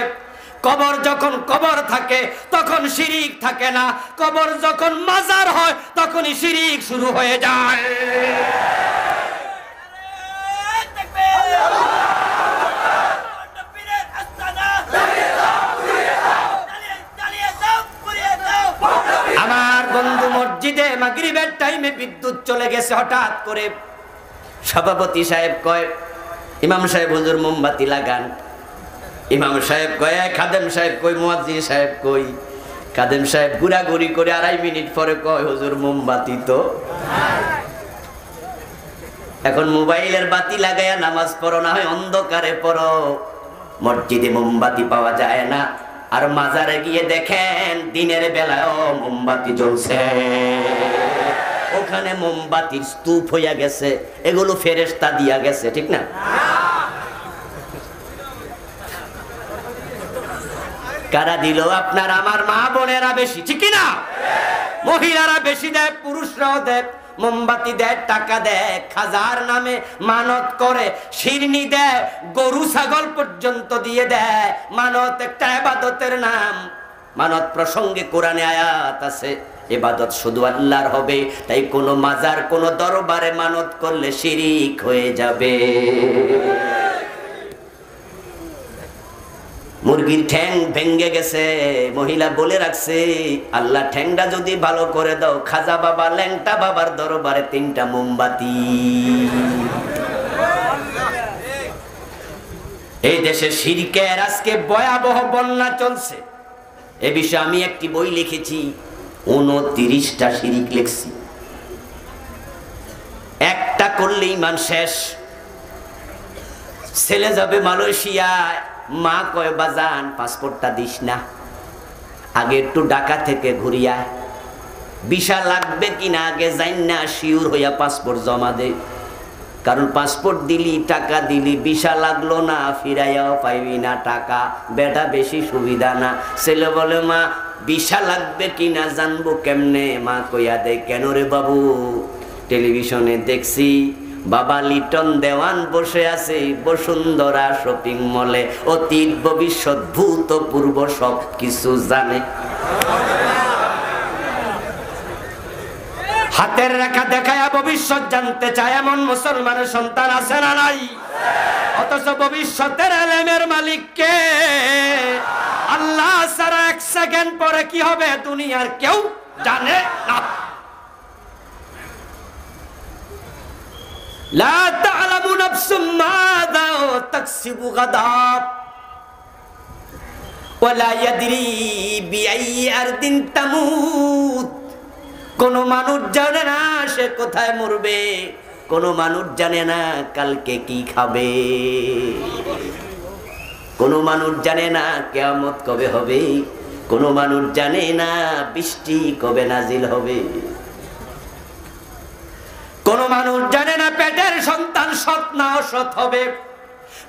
কবর যখন কবর থাকে তখন শিরিক থাকে না। কবর যখন মাজার হয় তখনই শিরিক শুরু হয়ে যায়। আমার বন্ধু, মসজিদে মাগরিবের টাইমে বিদ্যুৎ চলে গেছে হঠাৎ করে। সভাপতি সাহেব কয়, ইমাম সাহেব হুজুর মোমবাতি লাগান। ইমাম সাহেব কয়, খাদেম সাহেব কই, মুয়াজ্জিন সাহেব কই। খাদেম সাহেব ঘুরাঘুরি করে 2.5 মিনিট পরে কয়, হুজুর মোমবাতি তো। এখন মোবাইলের বাতি লাগাইয়া নামাজ পড়ো, না হয় অন্ধকারে পড়ো। মসজিদে মোমবাতি পাওয়া যায় না। আর মাজারে গিয়ে দেখেন দিনের বেলায়ও মোমবাতি জ্বলছে। ওখানে মোমবাতির স্তূপ হইয়া গেছে। এগুলো ফেরেশতা দিয়া গেছে, ঠিক না? কারা দিল? আপনার আমার মা বোনেরা বেশি, ঠিক না? মহিলারা বেশি দেয়, পুরুষরাও দেয়। মোমবাতি দেয়, টাকা দেয়, খাজার নামে মানত করে, শিরনি দেয়, গরু ছাগল পর্যন্ত দিয়ে দেয়। মানত একটা ইবাদতের নাম। মানত প্রসঙ্গে কোরআনে আয়াত আছে, ইবাদত শুধু আল্লাহর হবে। তাই কোন মাজার, কোন দরবারে মানত করলে শিরিক হয়ে যাবে। মুরগির ঠ্যাং ভেঙে গেছে, মহিলা বলে রাখছে, আল্লাহ ঠ্যাংটা যদি ভালো করে দাও, খাজা বাবা ল্যাংটা বাবার দরবারে 3টা মোমবাতি। এই দেশে শিরকের আজকে ভয়াবহ বন্যা চলছে। এ বিষয়ে আমি একটি বই লিখেছি, 29টা শিরিক লিখছি। একটা করলে ঈমান শেষ। ছেলে যাবে মালয়েশিয়ায়, মা কয়, বাজান পাসপোর্টটা দিস না, আগে একটু ঢাকা থেকে ঘুরিয়া। ভিসা লাগবে কিনা আগে যাই না শিওর হইয়া পাসপোর্ট জমা দে। কারণ পাসপোর্ট দিলি, টাকা দিলি, ভিসা লাগলো না, ফিরাইয়াও পাইবি না টাকা। বেটা বেশি সুবিধা না। ছেলে বলে, মা ভিসা লাগবে কিনা জানবো কেমনে? মা কইয়া দে, কেন রে বাবু? টেলিভিশনে দেখছি বাবা লিটন দেওয়ান বসে আছে বসুন্ধরা শপিং মলে, অতীত ভবিষ্যৎ ভূতপূর্ব সব কিছু জানে। হাতের রেখা দেখায়া ভবিষ্যৎ জানতে চায় এমন মুসলমানের সন্তান আছে না নাই? অথচ ভবিষ্যতের এলেমের মালিক কে? আল্লাহ ছাড়া 1 সেকেন্ড পরে কি হবে দুনিয়ার কেউ জানে না। লা তা'লামু নাফসুম মাযা তাকসিবু গাদা ওয়া লা ইয়াদরি বিআইয়ি আরদিন তামুত। কোন মানুষ জানে না সে কোথায় মরবে। কোন মানুষ জানে না কালকে কি খাবে। কোন মানুষ জানে না কিয়ামত কবে হবে। কোন মানুষ জানে না বৃষ্টি কবে নাজিল হবে। কোন মানুষ জানে না পেটের সন্তান সৎ না অসৎ হবে।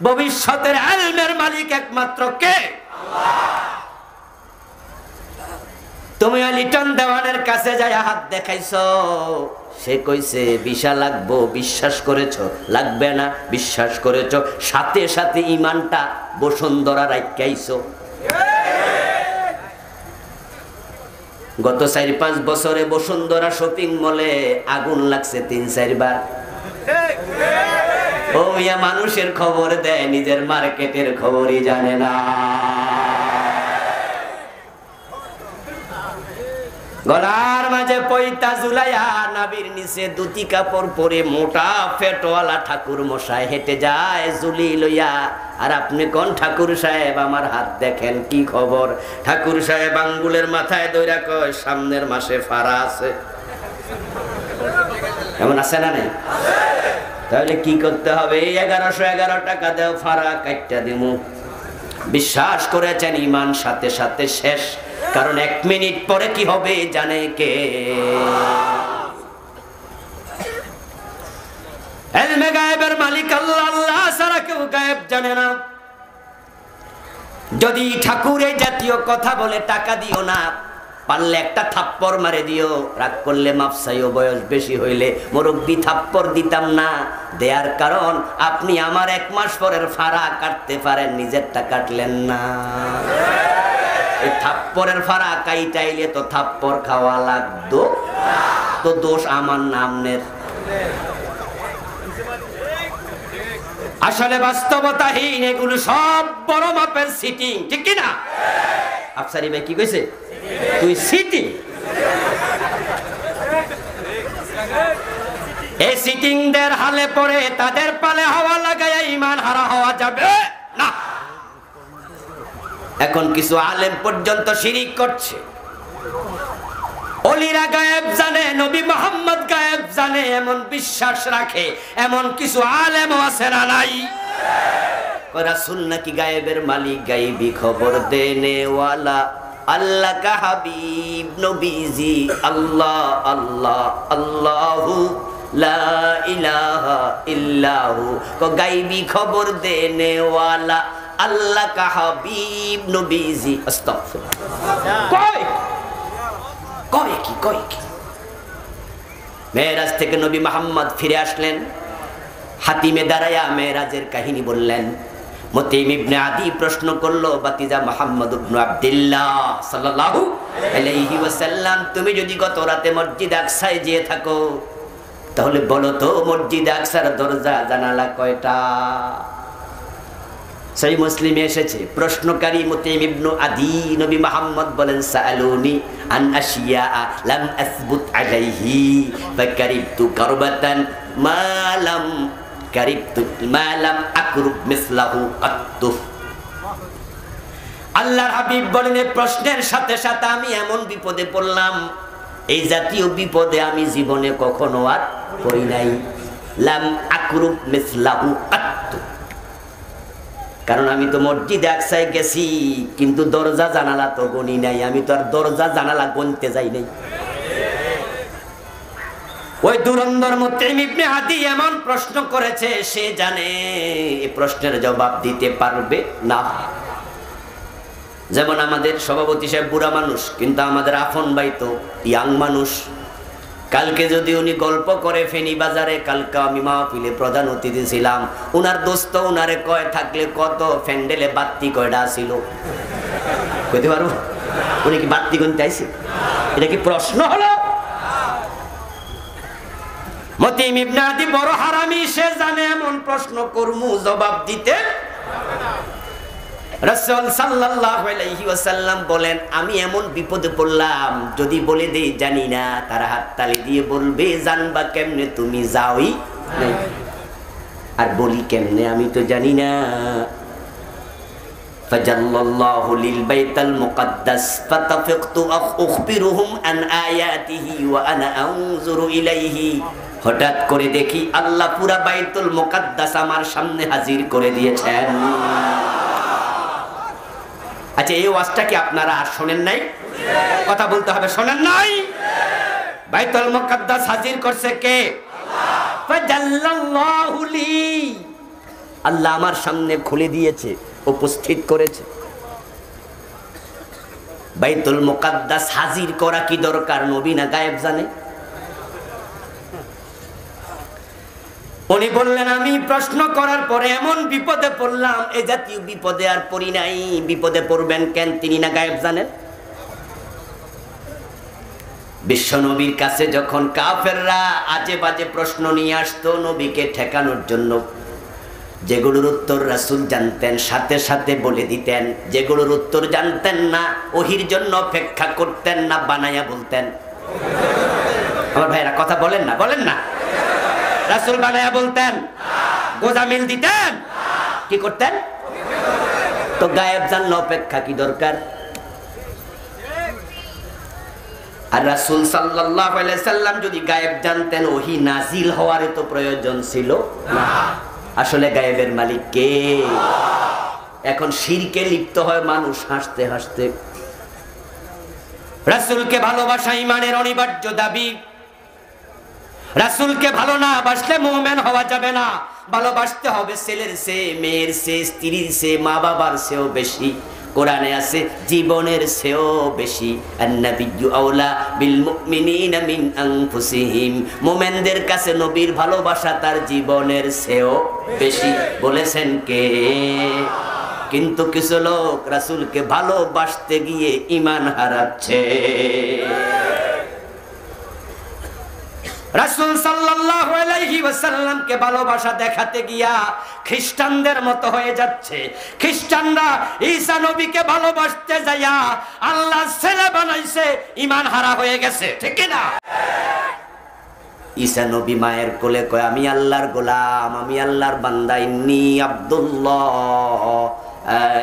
ভবিষ্যতের ইলমের মালিক একমাত্র কে? আল্লাহ। তুমি লিটন দেওয়ানের কাছে যায় হাত দেখাইছো, সে কইছে ভিসা লাগবো, বিশ্বাস করেছো? লাগবে না, বিশ্বাস করেছো। সাথে সাথে ঈমানটা বসুন্ধরা রাখাইছো। গত 4-5 বছরে বসুন্ধরা শপিং মলে আগুন লাগছে 3-4 বার। ও মিয়া মানুষের খবর দেয়, নিজের মার্কেটের খবরই জানে না। গলার মাঝে পয়তা ঝুলাইয়া নাবির নিচে দুটি কাপড় পরে মোটা পেটওয়ালা ঠাকুর মশাই হেঁটে যায় ঝুলি লইয়া। আর আপনি কোন ঠাকুর সাহেব, আমার হাত দেখেন কি খবর? ঠাকুর সাহেব আঙ্গুলের মাথায় দইরা কয়, সামনের মাসে ফাড়া আছে। এমন আছে না নাই? তাহলে কি করতে হবে? 1111 টাকা দেও, ফাড়া কাটটা দিমু। বিশ্বাস করেছেন, ঈমান সাথে সাথে শেষ। কারণ 1 মিনিট পরে কি হবে জানে কে? ইলমে গায়েবের মালিক আল্লাহ, আল্লাহ ছাড়া কেউ গায়েব জানে না। যদি ঠাকুর এই জাতীয় কথা বলে টাকা দিও না, পারলে একটা থাপ্পড় মারে দিও। রাগ করলে মাফ চাইও, বয়স বেশি হইলে মুরব্বি থাপ্পড় দিতাম না। দেয়ার কারণ আপনি আমার 1 মাস পরের ফাড়া কাটতে পারেন, নিজেরটা কাটলেন না। এই থাপ্পড়ের ফাড়া কাইটাইলে তো থাপ্পড় খাওয়া লাগতো, তো দোষ আমার নামের। আসলে বাস্তবতাহীন এগুলো সব বড় মাপের সিটিং, ঠিক কি না? আফসারি ভাই কি কইছে? তুই সিটিং। এই সিটিংদের হালে পড়ে তাদের পালে হাওয়া লাগায় ঈমান হারা হওয়া যাবে না। এখন কিছু আলেম পর্যন্ত শিরিক করছে। ওলিরা গায়েব জানে, নবী মুহাম্মদ গায়েব জানে, এমন বিশ্বাস রাখে। এমন কিছু আলেমও আছে না নাই? রাসূল নাকি গায়েবের মালিক, গায়েবী খবর দেনে ওয়ালা, আল্লাহ কা হাবিব নবীজি, আল্লাহ আল্লাহ আল্লাহু লা ইলাহা ইল্লাহু। গায়েবী খবর দেনে ওয়ালা আল্লাহ কা হাবিব নবীজি। আস্তাগফিরুল্লাহ। কয় কি? মেরাজ থেকে নবী মুহাম্মদ ফিরে আসলেন, হাতিমে দাঁড়ায়া মেরাজের কাহিনী বললেন। মুতিম ইবনে আদি প্রশ্ন করলো, বাতিজা মুহাম্মদ ইবনে আব্দুল্লাহ সাল্লাল্লাহু আলাইহি ওয়াসাল্লাম, তুমি যদি গত রাতে মসজিদ আকসায় যেয়ে থাকো, তাহলে বলো তো মসজিদ আকসার দরজা জানালা কয়টা? সহিহ মুসলিমে এসেছে, প্রশ্নকারী মুতিম ইবনে আদি নবী মুহাম্মদ বলেন, সাআলুনি আন আশিয়া লাম আসবুত আলাইহি ফাকারিবতু কারবাতান মা লাম আকরুব মিসলাহু কাত্তু। আল্লাহর হাবিব বলেন, এই প্রশ্নের সাথে সাথে আমি এমন বিপদে পড়লাম, এই জাতীয় বিপদে আমি জীবনে কখনো আর পড়ি নাই। লাম আকরুব মিসলাহু কাত্তু। কারণ আমি তো মসজিদে আকসায় গেছি, কিন্তু দরজা জানালা তো গনি নাই। আমি তো আর দরজা জানালা গনতে যাই নাই। ওই দুরন্দর মুতিম ইবনে আদি এমন প্রশ্ন করেছে, সে জানে এই প্রশ্নের জবাব দিতে পারবে না। যেমন আমাদের সভাপতি সাহেব বুড়া মানুষ, কিন্তু আমাদের আফন ভাই তো ইয়াং মানুষ। কালকে যদি উনি গল্প করে ফেনী বাজারে, কালকে আমি মাহফিলে প্রধান অতিথি ছিলাম, উনার দোস্ত উনারে কয় থাকলে কত ফ্যান্ডেলে বাত্তি কয়টা ছিল কইতে পারবো? উনি কি বাত্তি গুনতে আইছে? এটা কি প্রশ্ন হলো? মুতিম ইবনে আদি বড় হারামি, সে জানে এমন প্রশ্ন করমু জবাব দিতে। রাসূল সাল্লাল্লাহু আলাইহি ওয়াসাল্লাম বলেন, আমি এমন বিপদে পড়লাম, যদি বলে দেই জানি না, তারা হাততালি দিয়ে বলবে, জানবা কেমনে তুমি যাওই নাই? আর বলি কেমনে, আমি তো জানি না। ফাজাল্লাল্লাহু লিল বাইতাল মুকদ্দাস ফাতাফিকতু আখবিরুহুম আন আয়াতিহি ওয়া আনা আনজুরু ইলাইহি। হঠাৎ করে দেখি আল্লাহ পুরা বাইতুল মুকদ্দাস আমার সামনে হাজির করে দিয়েছেন। আচ্ছা, এই ওয়াজটা কি আপনারা আর শোনেন নাই? কথা বলতে হবে, শোনেন নাই? বাইতুল মুকদ্দাস হাজির করছে কে? আল্লাহ। ফাজাল্লাল্লাহু লি, আল্লাহ আমার সামনে খুলে দিয়েছে, উপস্থিত করেছে। বাইতুল মুকদ্দাস হাজির করা কি দরকার? নবী না গায়েব জানে? উনি বললেন, আমি প্রশ্ন করার পরে এমন বিপদে পড়লাম, এ জাতীয় বিপদে আর পড়ি নাই। বিপদে পড়বেন কেন? তিনি না গায়েব জানেন? বিশ্ব নবীর কাছে যখন কাফেররা আজে বাজে প্রশ্ন নিয়ে আসতো নবীকে ঠেকানোর জন্য, যেগুলোর উত্তর রাসূল জানতেন সাথে সাথে বলে দিতেন, যেগুলোর উত্তর জানতেন না ওহির জন্য অপেক্ষা করতেন না, বানায়া বলতেন। আমার ভাইরা কথা বলেন না, বলেন না। রাসূল বানায়া বলতেন, গোজামিল দিতেন, কি করতেন? তো গায়েব জানলে অপেক্ষা কি দরকার? আর রাসূল সাল্লাল্লাহু আলাইহি সাল্লাম যদি গায়েব জানতেন ওহী নাজিল হওয়ার তো প্রয়োজন ছিল না। আসলে গায়েবের মালিক কে? এখন শিরকে লিপ্ত হয় মানুষ হাসতে হাসতে। রাসূলকে ভালোবাসা ঈমানের অনিবার্য দাবি। রাসূলকে ভালো না বাসলে মুমিন হওয়া যাবে না। ভালোবাসতে হবে ছেলের চেয়ে, মেয়ের চেয়ে, স্ত্রীর চেয়ে, মা বাবার চেয়েও বেশি। কোরআনে আছে জীবনের চেয়েও বেশি। আন-নাবিয়্যু আওলা বিল মুমিনিনা মিন আনফুসিহিম। মুমিনদের কাছে নবীর ভালোবাসা তার জীবনের চেয়েও বেশি বলেছেন কে? কিন্তু কিছু লোক রাসূলকে ভালোবাসতে গিয়ে ঈমান হারাচ্ছে। রাসূল সাল্লাল্লাহু আলাইহি ওয়াসাল্লামকে ভালোবাসা দেখাতে গিয়া খ্রিস্টানদের মতো হয়ে যাচ্ছে। খ্রিস্টানরা ঈসা নবীকে ভালোবাসতে যায়া আল্লাহর ছেলে বানাইছে, ঈমান হারা হয়ে গেছে, ঠিক কি না? ঈসা নবী মায়ের কোলে কয় আমি আল্লাহর গোলাম, আমি আল্লাহর বান্দা, ইন্নী আব্দুল্লাহ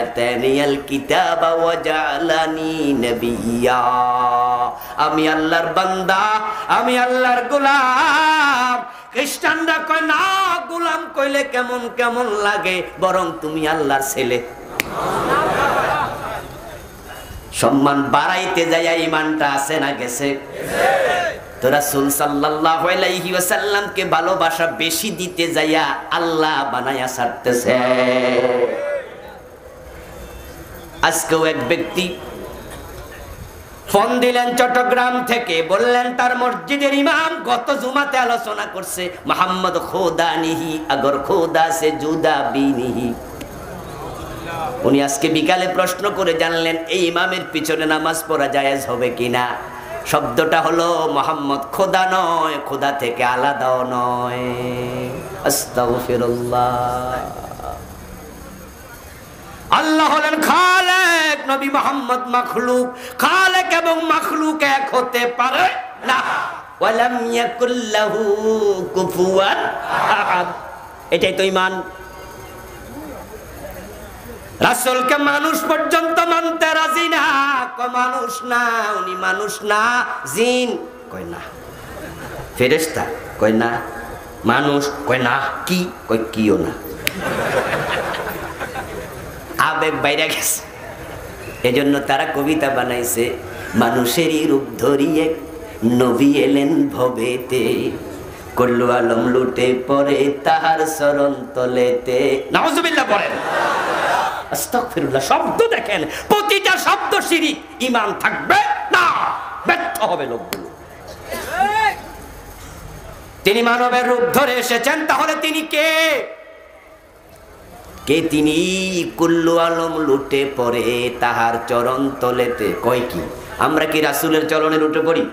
আতানিয়াল কিতাবা ওয়া জাআলানি নবিয়্যা। আমি আল্লাহর বান্দা, আমি আল্লাহর গোলাম। খ্রিস্টানরা কয় না, গোলাম কইলে কেমন কেমন লাগে, বরং তুমি আল্লাহর ছেলে। সম্মান বাড়াইতে যাইয়া ঈমানটা আছে না গেছে? তো রাসূল সাল্লাল্লাহু আলাইহি ওয়াসাল্লামকে ভালোবাসা বেশি দিতে যাইয়া আল্লাহ বানায়া ছাড়তেছে। আজকেও এক ব্যক্তি ফোন দিলেন চট্টগ্রাম থেকে, বললেন তার মসজিদের ইমাম গত জুমাতে আলোচনা করছে মুহাম্মদ খোদা নিহি আগর খোদা সে জুদা বিনিহি। উনি আজকে বিকালে প্রশ্ন করে জানলেন এই ইমামের পিছনে নামাজ পড়া জায়েজ হবে কিনা। শব্দটা হলো মুহাম্মদ খোদা নয়, খোদা থেকে আলাদাও নয়। আস্তাগফিরুল্লাহ। আল্লাহ হলেন খালেক, নবী মুহাম্মদ মাখলুক। খালেক এবং মাখলুক এক হতে পারে না। ওয়ালাম ইয়াকুল লাহু কুফুয়ান আহাদ। এটাই তো ঈমান। রাসূলকে মানুষ পর্যন্ত মানতে রাজি না। কয় মানুষ না, উনি মানুষ না, জিন। কয় না। ফেরেশতা? কয় না। মানুষ? কয় না। কি? কয় কিও না। আবেগ বাইরে গেছে। এজন্য তারা কবিতা বানাইছে, মানুষেরই রূপ ধরিয়ে নবী এলেন ভবেতে, করল আলম লুটে পরে তাহার চরণ তলেতে। নাউজুবিল্লাহ পড়েন। আস্তাগফিরুল্লাহ। শব্দ দেখেন, প্রতিটা শব্দ শিরক। ঈমান থাকবে না, ব্যর্থ হবে লোকগুলো। তিনি মানবের রূপ ধরে এসেছেন, তাহলে তিনি কে? কে তিনি? কুল্লু আলম লুটে পড়ে তাহার চরণ তলেতে। কয় কি আমরা কি রাসূলের চরণে লুটে পড়ি?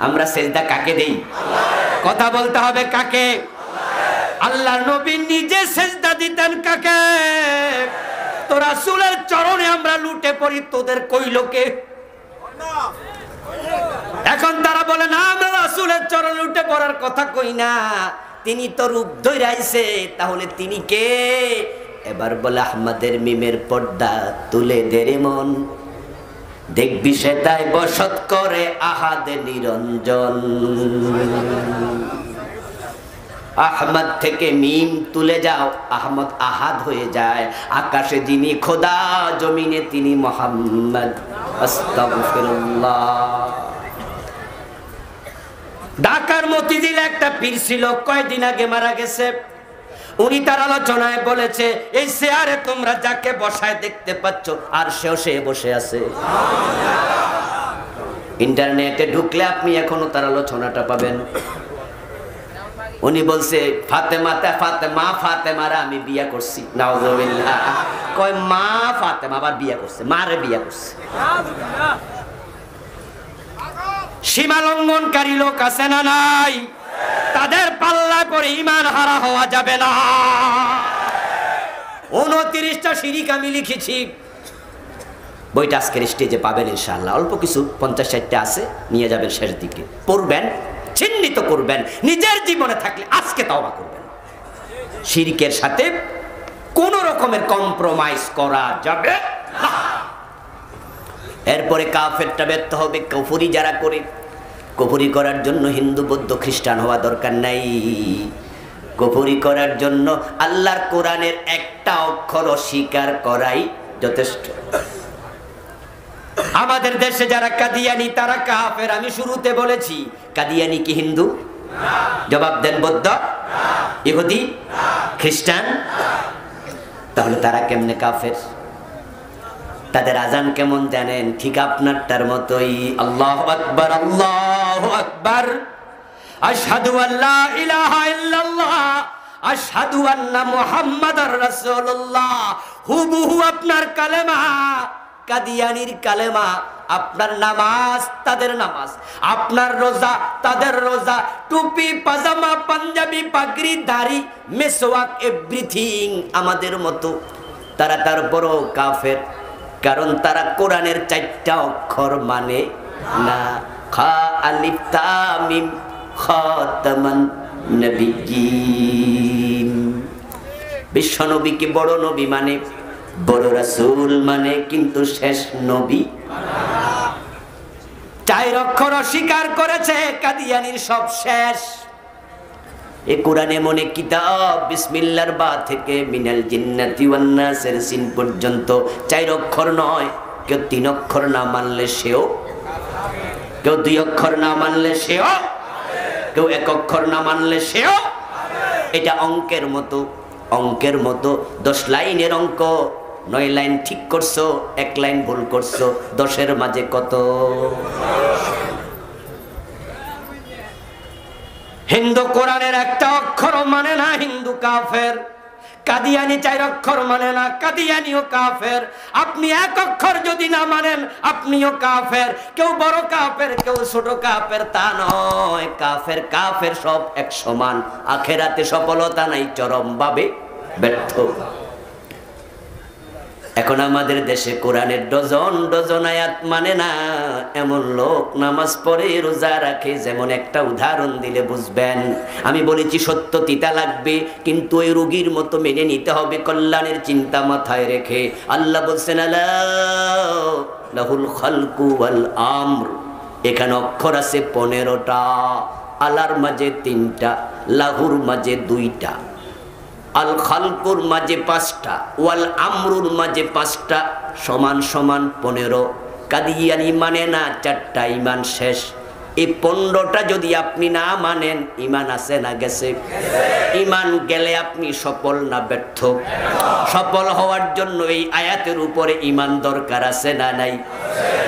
আমরা সেজদা কাকে দেই? কথা বলতে হবে কাকে? আল্লাহর নবী নিজে সেজদা দিতেন কাকে? তো রাসূলের চরণে আমরা লুটে পড়ি, তোদের কইলো কে? এখন তারা বলে না আমরা রাসূলের চরণে লুটে পড়ার কথা কই না, তিনি তো রূপ ধরে আইছে, তাহলে তিনি কে? এবার বলে আহমদের মিমের পর্দা তুলে দে রে মন, দেখবি সেটাই বসত করে আহাদে নিরঞ্জন। আহমদ থেকে মিম তুলে যাও, আহমদ আহাদ হয়ে যায়। আকাশে যিনি খোদা, জমিনে তিনি মুহাম্মদ। আস্তাগফিরুল্লাহ। ঢাকার মতিঝিলে একটা পীর ছিল, কয়েকদিন আগে মারা গেছে। উনি তার আলোচনায় বলেছে এই চেয়ারে তোমরা যাকে বসায় দেখতে পাচ্ছ আর সেও সে বসে আছে। ইন্টারনেটে ঢুকলে আপনি এখনো তার আলোচনাটা পাবেন। উনি বলছে ফাতেমা ফাতেমারা আমি বিয়া করছি। নাউজুবিল্লাহ। কয় মা ফাতেমা আবার বিয়া করছে, মারে বিয়া করছে। সীমা লঙ্ঘনকারী লোক আছে না নাই? তাদের পাল্লায় পরে ঈমান হারা হওয়া যাবে না। 29টা শিরিক আমি লিখেছি। বইটা আজকের স্টেজে পাবেন ইনশাআল্লাহ। অল্প কিছু 50-60টা আছে, নিয়ে যাবেন শেষ দিকে, পড়বেন, চিহ্নিত করবেন, নিজের জীবনে থাকলে আজকে তওবা করবেন। শিরকের সাথে কোন রকমের কম্প্রোমাইজ করা যাবে না। এরপরে কাফেরটা ব্যর্থ হবে। কুফরি যারা করে, কুফরি করার জন্য হিন্দু বৌদ্ধ খ্রিস্টান হওয়া দরকার নাই। কুফরি করার জন্য আল্লাহর কোরআনের একটা অক্ষর অস্বীকার করাই যথেষ্ট। আমাদের দেশে যারা কাদিয়ানি তারা কাফের। আমি শুরুতে বলেছি, কাদিয়ানি কি হিন্দু? জবাব দেন। বৌদ্ধ? ইহুদি? খ্রিস্টান? তাহলে তারা কেমনে কাফের? তাদের আজান কেমন জানেন? ঠিক আপনারটার মতোই, আল্লাহু আকবার, আল্লাহু আকবার, আশহাদু আল্লা ইলাহা ইল্লাল্লাহ, আশহাদু আন্না মুহাম্মাদার রাসূলুল্লাহ। হুবহু আপনার কালেমা, কাদিয়ানির কালেমা। আপনার নামাজ তাদের নামাজ, আপনার রোজা তাদের রোজা, টুপি পাজামা পাঞ্জাবি পাগড়ি দাড়ি মেসওয়াক এভরিথিং আমাদের মতো। তারা তারপরও কাফের, কারণ তারা কোরআনের 4টা অক্ষর মানে না। খা আলিফ তা মিম খাতামান নবিয়্যিন। বিশ্ব নবীকে বড় নবী মানে, বড় রাসূল মানে, কিন্তু শেষ নবী। 4 অক্ষর অস্বীকার করেছে, কাদিয়ানির সব শেষ। এ কোরআনে মনে কিতাব, বিসমিল্লাহর বা থেকে মিনাল জিন্নাতি ওয়ান নাসের সিন পর্যন্ত 4 অক্ষর নয়। কেউ 3 অক্ষর না মানলে সেও, কেউ 2 অক্ষর না মানলে সেও, কেউ 1 অক্ষর না মানলে সেও। এটা অঙ্কের মতো, অঙ্কের মতো। 10 লাইনের অঙ্ক, 9 লাইন ঠিক করছো, 1 লাইন ভুল করছো, 10-এর মাঝে কত? হিন্দু কোরআনের একটা অক্ষর মানে না, হিন্দু কাফের। কাদিয়ানি 4 অক্ষর মানে না, কাদিয়ানিও কাফের। আপনি 1 অক্ষর যদি না মানেন, আপনিও কাফের। কেউ বড় কাফের, কেউ ছোট কাফের তা নয়। কাফের কাফের সব এক সমান। আখেরাতে সফলতা নাই, চরম ভাবে ব্যর্থ। এখন আমাদের দেশে কোরআনের ডজন ডজন আয়াত মানে না এমন লোক নামাজ পড়ে রোজা রাখে। যেমন একটা উদাহরণ দিলে বুঝবেন। আমি বলেছি সত্য তিতা লাগবে, কিন্তু ওই রোগীর মতো মেনে নিতে হবে, কল্যাণের চিন্তা মাথায় রেখে। আল্লাহ বলছেন আলা লাহুল খালকু ওয়াল আমর। এখানে অক্ষর আছে 15টা, আলার মাঝে 3টা, লাহুর মাঝে 2টা, আল খালকুর মাঝে 5টা, ওয়াল আমরুর মাঝে 5টা, সমান সমান 15। কাদিয়ানি মানে না 4টা, ইমান শেষ। এই 15টা যদি আপনি না মানেন, ইমান আছে না গেছে? ইমান গেলে আপনি সফল না ব্যর্থ? সফল হওয়ার জন্য এই আয়াতের উপরে ইমান দরকার আছে না নাই?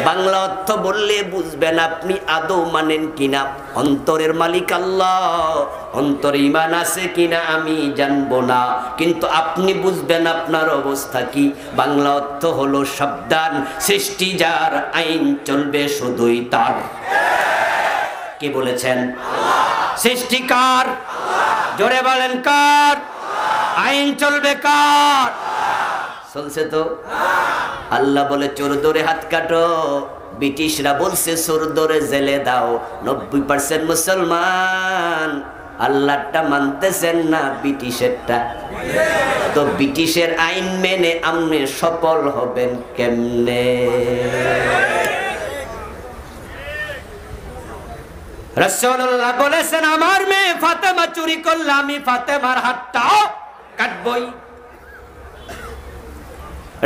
বাংলা অর্থ বললে বুঝবেন আপনি আদৌ মানেন কিনা। অন্তরের মালিক আল্লাহ, অন্তরে ইমান আছে কিনা আমি জানবো না, কিন্তু আপনি বুঝবেন আপনার অবস্থা কি। বাংলা অর্থ হলো সাবধান, সৃষ্টি যার, আইন চলবে শুধুই তার। কে বলেছেন? সৃষ্টিকার। জোরে বলেন কার? আইন চলবে কার? চলছে তো। আল্লাহ বলে চোর ধরে হাত কাটো, ব্রিটিশরা বলছে চোর ধরে জেলে দাও। 90% মুসলমান আল্লাহটা মানতেছেন না, ব্রিটিশেরটা। তো ব্রিটিশের আইন মেনে আপনি সফল হবেন কেমনে? রাসূলুল্লাহ বলেছেন আমার মেয়ে ফাতেমা চুরি করলে আমি ফাতেমার হাতটাও কাটবই।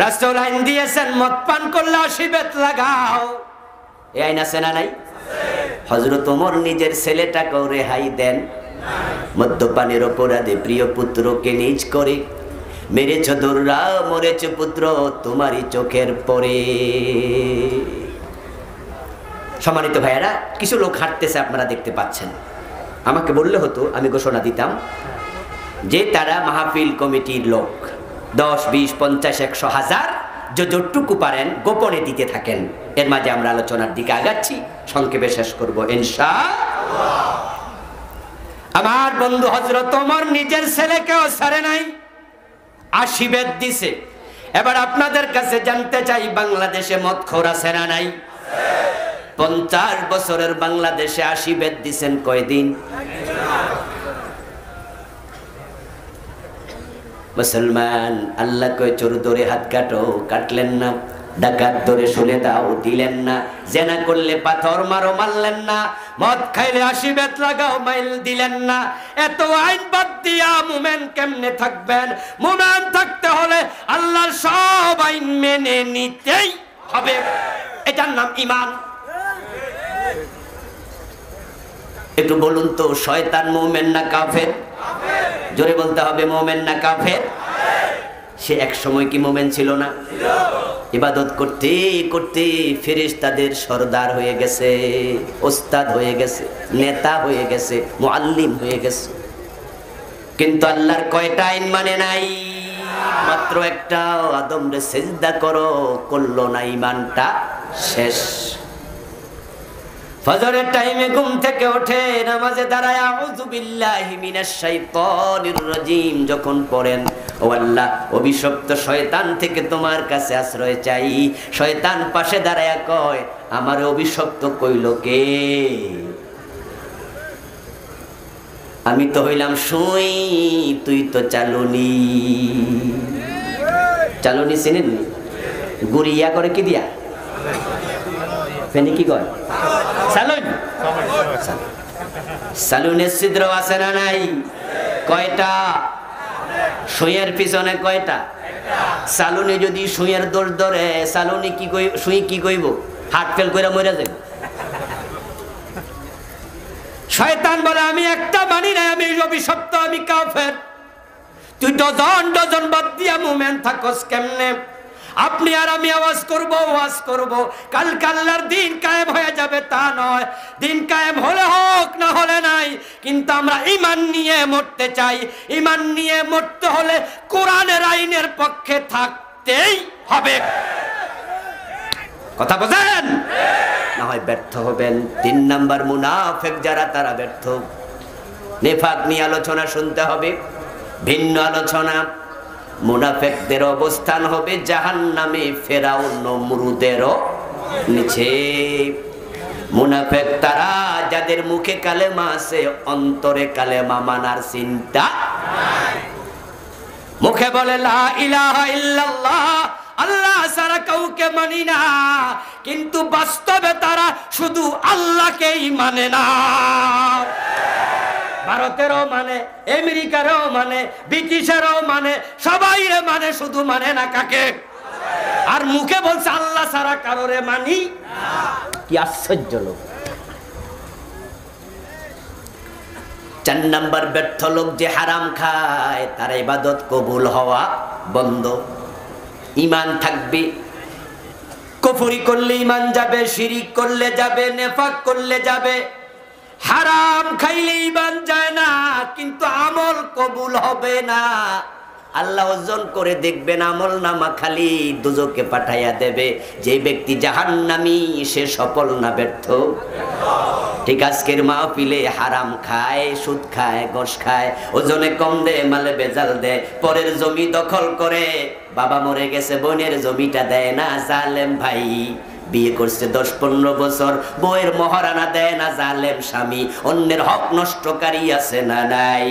রাসূল আইন দিয়েছেন মদ পান করলে 80 বেত লাগাও। এই আইন আছে না নাই? হযরত ওমর নিজের ছেলেটাকেও রেহাই দেন। মদ্যপানের অপরাধে প্রিয় পুত্রকে নিজ করে মেরেছ দৌড়া, মরেছ পুত্র তোমারই চোখের পরে। সম্মানিত ভাইয়েরা, কিছু লোক হাঁটতেছে, আপনারা দেখতে পাচ্ছেন। আমাকে বললে হতো, আমি ঘোষণা দিতাম যে তারা মাহফিল কমিটির লোক। 10, 20, 50, 100, 1000 যতটুকু পারেন গোপনে দিতে থাকেন। এর মাঝে আমরা আলোচনার দিকে আগাচ্ছি, সংক্ষেপে শেষ করব ইনশাআল্লাহ। আমার বন্ধু হযরত ওমর নিজের ছেলেকেও ছাড়ে নাই। 80 বেদ দিছে। এবার আপনাদের কাছে জানতে চাই, বাংলাদেশে মদখোর আছে না নাই? 50 বছরের বাংলাদেশে 80 বেদ দিছেন কয়দিন? মুসলমান, আল্লাহ কয় চোর ধরে হাত কাটো, কাটলেন না। ডাকাত ধরে শুলে দাও, দিলেন না। জেনা করলে পাথর মারো, মারলেন না। মদ খাইলে 80 বেত লাগাও, মাইল দিলেন না। এত আইন বাদ দিয়া মুমিন কেমনে থাকবেন? মুমিন থাকতে হলে আল্লাহর সব আইন মেনে নিতেই হবে। এটার নাম ঈমান। একটু বলুন তো, শয়তান মুমিন না কাফের? জোরে বলতে হবে, মুমিন না কাফের? সে এক সময় কি মুমিন ছিল না? ইবাদত করতে করতে ফেরেশতাদের সরদার হয়ে গেছে, ওস্তাদ হয়ে গেছে, নেতা হয়ে গেছে, মুআল্লিম হয়ে গেছে। কিন্তু আল্লাহর কয়টা আইন মানে নাই? মাত্র একটা, আদমরে সিজদা করো, করলো না, ঈমানটা শেষ। ফজরের টাইমে ঘুম থেকে ওঠে, নামাজে দাঁড়ায় আউযু বিল্লাহি মিনাশ শাইতানির রাজিম যখন পড়েন, ও আল্লাহ, অভিশপ্ত শয়তান থেকে তোমার কাছে আশ্রয় চাই। শয়তান পাশে দাঁড়ায় কয়, আমার অভিশপ্ত কইল কে? আমি তো হইলাম সুই, তুই তো চালুনি। চালুনি চিনেন? গুড়িয়া করে কি দিয়া? ফেনি কি কয়? সালুন। সালুনের ছিদ্র আছে না নাই? কয়টা? সুইয়ের পিছনে কয়টা? সালুনে যদি সুইয়ের দোষ ধরে, সালুনি কি কই, সুই কি কইব? হার্ট ফেল কইরা মরে যাবে। শয়তান বলে, আমি একটা মানি না, আমি অভিশপ্ত, আমি কাফের। তুই ডজন ডজন বাদ দিয়া মুমিন থাকস কেমনে? আপনি আর আমি আওয়াজ করব, ওয়াজ করব, কালকে আল্লাহর দিন কায়েম হয়ে যাবে তা নয়। দিন কায়েম হলে হোক, না হলে নাই, কিন্তু আমরা ঈমান নিয়ে মরতে চাই। ঈমান নিয়ে মরতে হলে কোরআনের আইনের পক্ষে থাকতেই হবে। কথা বোঝেন? না হয় ব্যর্থ হবেন। 3 নাম্বার মুনাফিক যারা, তারা ব্যর্থ। নিফাক নিয়ে আলোচনা শুনতে হবে, ভিন্ন আলোচনা। মুনাফিকদের অবস্থান হবে জাহান্নামে, ফেরাউন নমরুদেরও নিচে। মুনাফিক তারা যাদের মুখে কালেমা আছে, অন্তরে কালেমা মানার চিন্তা নাই। মুখে বলে লা ইলাহা ইল্লাল্লাহ, আল্লাহ ছাড়া কাউকে মানি না, কিন্তু বাস্তবে তারা শুধু আল্লাহকেই মানে না। ভারতেরও মানে, আমেরিকারও মানে, ব্রিটিশেরও মানে, সবাই মানে, শুধু মানে না কাকে? আর মুখে বলছে আল্লাহ ছাড়া কারোরে মানি না। কি আশ্চর্য লোক! 4 নাম্বার ব্যর্থ লোক যে হারাম খায়, তার ইবাদত কবুল হওয়া বন্ধ। ঈমান থাকবে, কুফরি করলে ঈমান যাবে, শিরিক করলে যাবে, নেফাক করলে যাবে। হারাম খাইলে ঈমান যায় না, কিন্তু আমল কবুল হবে না। আল্লাহ ওজন করে দেখবেন, আমল নামা খালি দুজকে পাঠাইয়া দেবে। যে ব্যক্তি জাহান্নামী, সে সফল না ব্যর্থ? ঠিক আজকের মাহফিলে হারাম খায়, সুদ খায়, ঘুষ খায়, ওজনে কম দে, মালে বেজাল দে, পরের জমি দখল করে। বাবা মরে গেছে, বোনের জমিটা দেয় না, জালেম ভাই। বিয়ে করছে 10-15 বছর, বউয়ের মহারানা দেয় না, জালেম স্বামী। অন্যের হক নষ্টকারী আছে না নাই?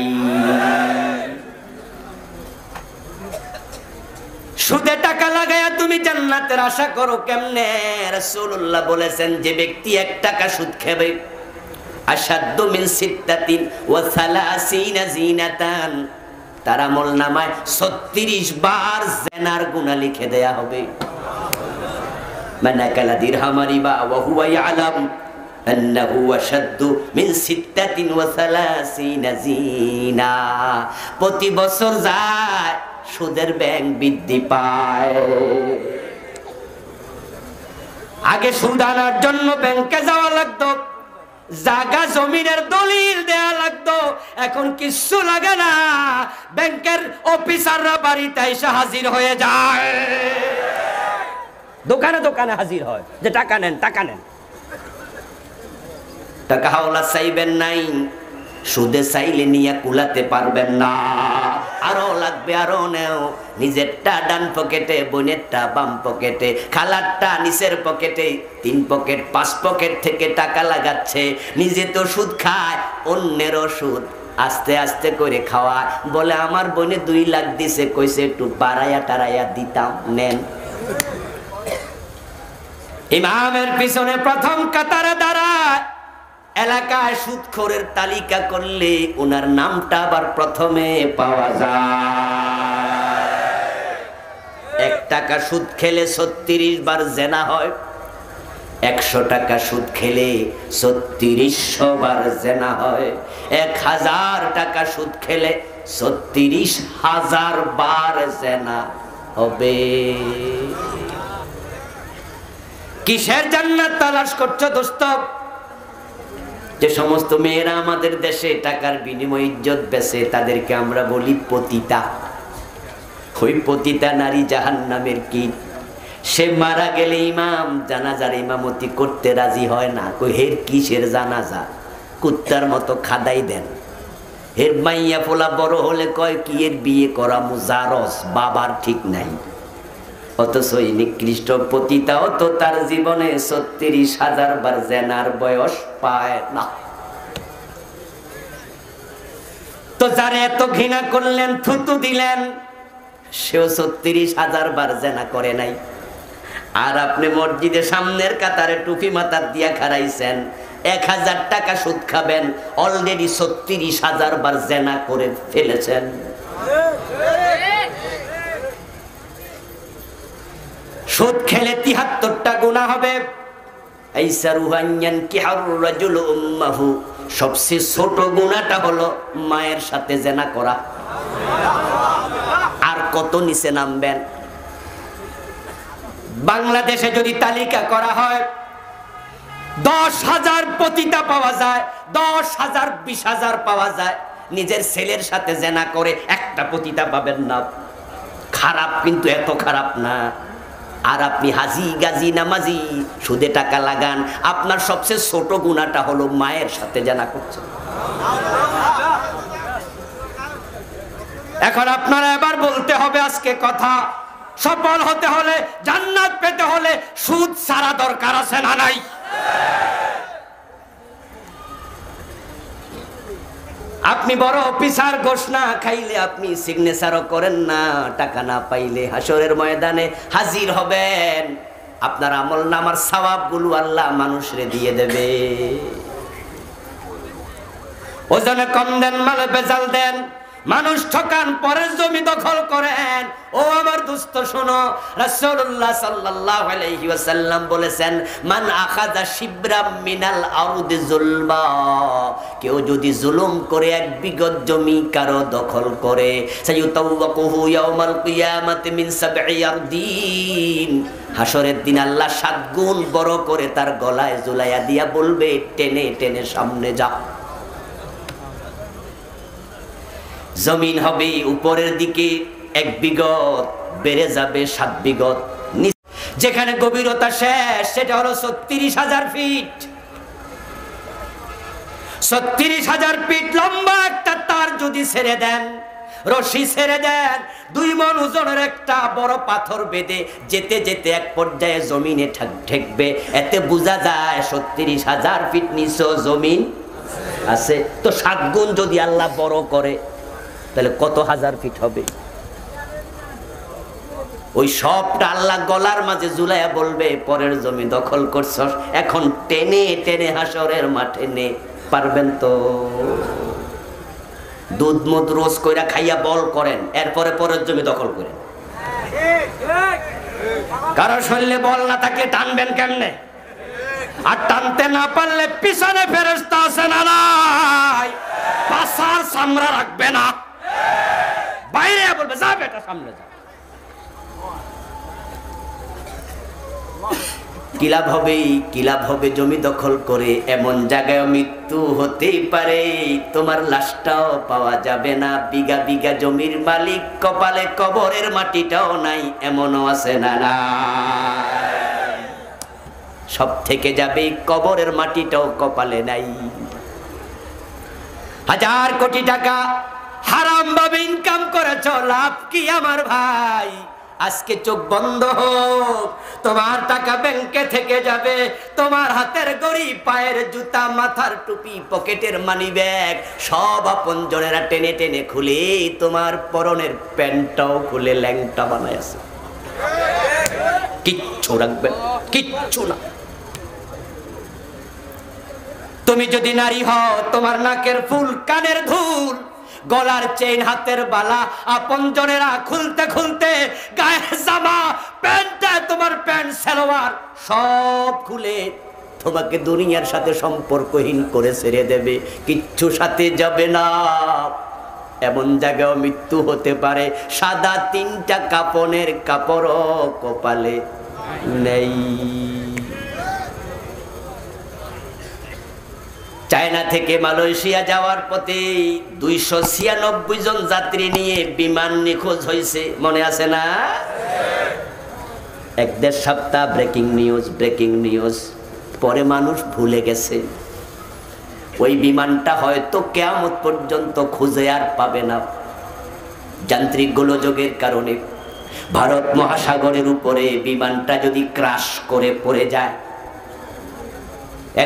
সুদে টাকা লাগায়া তুমি জান্নাতের আশা করো কেমনে? রাসূলুল্লাহ বলেছেন, যে ব্যক্তি 1 টাকা সুদ খাবে, আশাদ্দু মিন সিত্তাতিন ওয়া সালাসিনা জিনাতান, তার আমলনামায় 36 বার জিনার গুনাহ লিখে দেয়া হবে। মান আকালা দিরহামা রিবা ওয়া হুয়া ইয়ালাম আন্নাহু আশাদ্দু মিন সিত্তাতিন ওয়া সালাসিনা জিনা। প্রতি বছর যায় সুদের ব্যাংক বৃদ্ধি পায়। আগে সুদ আনার জন্য ব্যাংকে যাওয়া লাগতো, জায়গা জমিনের দলিল দেয়া লাগতো। এখন কিচ্ছু লাগে না, ব্যাংকের অফিসাররা বাড়িতে এসে হাজির হয়ে যায়, দোকানে দোকানে হাজির হয়, যে টাকা নেন, টাকা নেন। টাকা হাওলা চাইবেন নাই, সুদে চাইলে নিয়ে কুলাতে পারবেন না। আরো লাগবে আরো নেও। নিজেরটা ডান পকেটে, বোনেরটা বাম পকেটে, খালারটা নিচের পকেটে, 3 পকেট 5 পকেট থেকে টাকা লাগাচ্ছে। নিজে তো সুদ খায়, অন্যেরও সুদ আস্তে আস্তে করে খাওয়া। বলে আমার বোনে 2 লাখ দিছে, কইছে একটু বাড়াইয়া টারাইয়া দিতাম, নেন। ইমামের পিছনে প্রথম কাতারে দাঁড়ায়। এলাকায় সুদখোরের তালিকা করলে ওনার নামটা আবার প্রথমে পাওয়া যায়। 1 টাকা সুদ খেলে 36 বার জেনা হয়, 100 টাকা সুদ খেলে 3600 বার জেনা হয়, 1000 টাকা সুদ খেলে 36,000 বার জেনা হবে। কিসের জান্নাত তালাশ করছো দোস্ত? যে সমস্ত মেয়েরা আমাদের দেশে টাকার বিনিময়ে ইজ্জত বেচে তাদেরকে আমরা বলি পতিতা। ওই পতিতা নারী জাহান্নামের কীট। সে মারা গেলে ইমাম জানাজার ইমামতি করতে রাজি হয় না। কই হের কিসের জানাজা, কুত্তার মতো খাদাই দেন। হের মাইয়া পোলা বড় হলে কয় কি এর বিয়ে করা মুজারস, বাবার ঠিক নাই। অথচ এই নিকৃষ্ট পতিতাও তো তার জীবনে 36,000 বার জেনার বয়স পায় না। তো যারা এত ঘৃণা করলেন, থুতু দিলেন, সেও 36,000 বার জেনা করে নাই। আর আপনি মসজিদে সামনের কাতারে টুপি মাথার দিয়া খাড়াইছেন, 1000 টাকা সুদ খাবেন, অলরেডি 36,000 বার জেনা করে ফেলেছেন। সুদ খেলে 73টা গুনাহ হবে। সবচেয়ে ছোট গুনাহটা হলো মায়ের সাথে জেনা করা। আর কত নিচে নামবেন? বাংলাদেশে যদি তালিকা করা হয় 10,000 পতিতা পাওয়া যায়, 10,000 20,000 পাওয়া যায়। নিজের ছেলের সাথে জেনা করে একটা পতিতা পাবেন না। খারাপ, কিন্তু এত খারাপ না। আর আপনি হাজি গাজি নামাজি সুদে টাকা লাগান, আপনার সবচেয়ে ছোট গুনাহটা হলো মায়ের সাথে জেনা করছেন। এখন আপনারা এবার বলতে হবে আজকে কথা, সফল হতে হলে, জান্নাত পেতে হলে সুদ ছাড়া দরকার আছে না নাই? আপনি বড় অফিসার, ঘোষ না খাইলে আপনি সিগনেচারও করেন না। টাকা না পাইলে হাসরের ময়দানে হাজির হবেন, আপনার আমল নামার সওয়াবগুলো আল্লাহ মানুষরে দিয়ে দেবে। ওজনে কম দেন, মালে বেজাল দেন, মানুষ ঠকান, পরের জমি দখল করেন। ও আমার দোস্ত শোনো, রাসূলুল্লাহ সাল্লাল্লাহু আলাইহি ওয়াসাল্লাম বলেছেন, মান আখাযা শিবরাম মিনাল আরদি যুলমা, কেউ যদি জুলুম করে 1 বিঘত জমি কারো দখল করে, সাইয়ুতাওয়াকুহু ইয়াউমাল কিয়ামাতি মিন 7 আরদিন, হাসরের দিন আল্লাহ 7 গুণ বড় করে তার গলায় ঝুলাইয়া দিয়া বলবে, টেনে টেনে সামনে যা। জমিন হবে উপরের দিকে 1 বিঘত, বেড়ে যাবে 7 বিঘত। যেখানে গভীরতা শেষ সেটা হলো 36,000 ফিট। 36,000 ফিট লম্বা একটা তার যদি ছেড়ে দেন, রশি ছেড়ে দেন, 2 মণ ওজনের একটা বড় পাথর বেঁধে যেতে যেতে এক পর্যায়ে জমিনে ঠেকবে। এতে বোঝা যায় 36,000 ফিট নিচেও জমিন আছে। তো 7 গুণ যদি আল্লাহ বড় করে, তাহলে কত হাজার ফিট হবে? ওই সবটা আল্লাহ গলার মাঝে ঝুলাইয়া বলবে, পরের জমি দখল করছস, এখন টেনে টেনে হাসরের মাঠে নে। পারবেন তো? দুধ মুধ রোজ কইরা খাইয়া বল করেন, এরপরে পরের জমি দখল করেন। কারো শরীরে বল না থাকে, টানবেন কেমনে? আর টানতে না পারলে পিছনে ফেরেশতা আছে না নাই? পাছার সামরা রাখবে না, বাইরে বলবে, যা বেটা সামনে যা। কি লাভ হবে? কি লাভ হবে জমি দখল করে? এমন জায়গায় মৃত্যু হতেই পারে, তোমার লাশটাও পাওয়া যাবে না। বিঘা বিঘা জমির মালিক, কপালে কবরের মাটিটাও নাই, এমনও আছে না না? সব থেকে যাবে, কবরের মাটিটাও কপালে নাই। 1000 কোটি টাকা হারাম ভাবে ইনকাম করেছে, করেছ, লাভ কি আমার ভাই? আজকে চোখ বন্ধ হোক, তোমার টাকা ব্যাংকে থেকে যাবে, তোমার হাতের ঘড়ি, পায়ের জুতা, মাথার টুপি, পকেটের মানি ব্যাগ সব আপনজনেরা টেনে টেনে খুলে তোমার পরনের প্যান্টটাও খুলে ল্যাংটা বানায় আছে। কিচ্ছু রাখবেন, কিচ্ছু না। তুমি যদি নারী হও, তোমার নাকের ফুল, কানের ধুল, গলার চেইন, হাতের বালা আপনজনেরা খুলতে খুলতে গায়ের জামা, প্যান্টটা, তোমার প্যান্ট সালোয়ার সব খুলে তোমাকে দুনিয়ার সাথে সম্পর্কহীন করে ছেড়ে দেবে, কিচ্ছু সাথে যাবে না। এমন জায়গায় মৃত্যু হতে পারে, সাদা 3টা কাপনের কাপড়ও কপালে নেই। চায়না থেকে মালয়েশিয়া যাওয়ার পথে 296 জন যাত্রী নিয়ে বিমান নিখোঁজ হয়েছে, মনে আছে না? 1-1.5 সপ্তাহ ব্রেকিং নিউজ, পরে মানুষ ভুলে গেছে। ওই বিমানটা হয়তো কিয়ামত পর্যন্ত খুঁজে আর পাবে না। যান্ত্রিক গোলযোগের কারণে ভারত মহাসাগরের উপরে বিমানটা যদি ক্রাশ করে পড়ে যায়,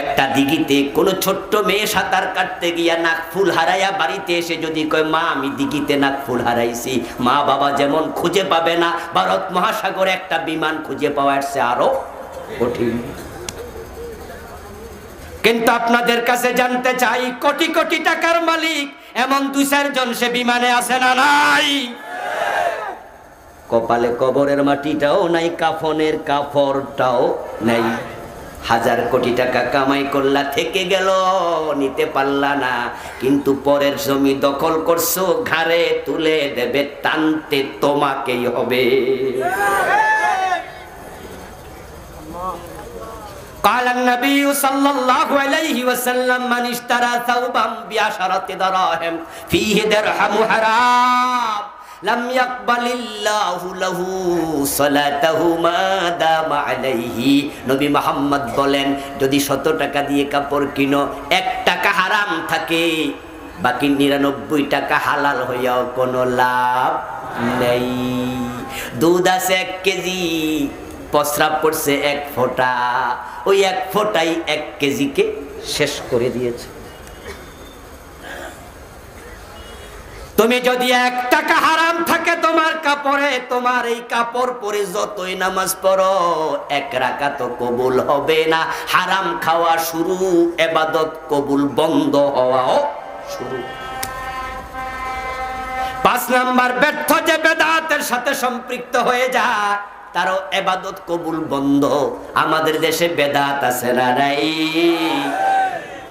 একটা দিঘিতে কোন ছোট্ট মেয়ে সাঁতার কাটতে গিয়া নাকফুল হারাইয়া বাড়িতে এসে যদি কয়, মা আমি দিঘিতে নাকফুল হারাইছি, মা বাবা যেমন খুঁজে পাবে না, ভারত মহাসাগরে একটা বিমান খুঁজে পাওয়া এসে আরো কঠিন। কিন্তু আপনাদের কাছে জানতে চাই, কোটি কোটি টাকার মালিক এমন 2-4 জন সে বিমানে আছে না নাই? কপালে কবরের মাটিটাও নাই, কাফনের কাপড়টাও নাই। 1000 কোটি টাকা কামাই করলা, থেকে গেল, নিতে পারলা না, কিন্তু পরের জমি দখল করছো, ঘাড়ে তুলে দেবে, টানতে তোমাকেই হবে। قال النبي صلى الله عليه وسلم من اشترى ثوبا ب10 دراهم فيه درهم حرام لم يقبل الله له صلاته ما دام عليه। নবী মুহাম্মদ বলেন, যদি 100 টাকা দিয়ে কাপড় কিনো, 1 টাকা হারাম থাকে, বাকি 99 টাকা হালাল হইয়াও কোনো লাভ নেই। দুধ আছে 1 কেজি, প্রস্রাব পড়ছে 1 ফোঁটা, ওই 1 ফোঁটাই 1 কেজিকে শেষ করে দিয়েছে। তুমি যদি 1 টাকা হারাম থাকে তোমার কাপড়ে, তোমার এই কাপড় পরে যতই নামাজ পড়ো, 1 রাকাত কবুল হবে না। হারাম খাওয়া শুরু, ইবাদত কবুল বন্ধ হওয়াও শুরু। 5 নাম্বার, ব্যর্থ যে বেদাতের সাথে সম্পৃক্ত হয়ে যায়, তারও ইবাদত কবুল বন্ধ। আমাদের দেশে বেদাত আছে না নাই?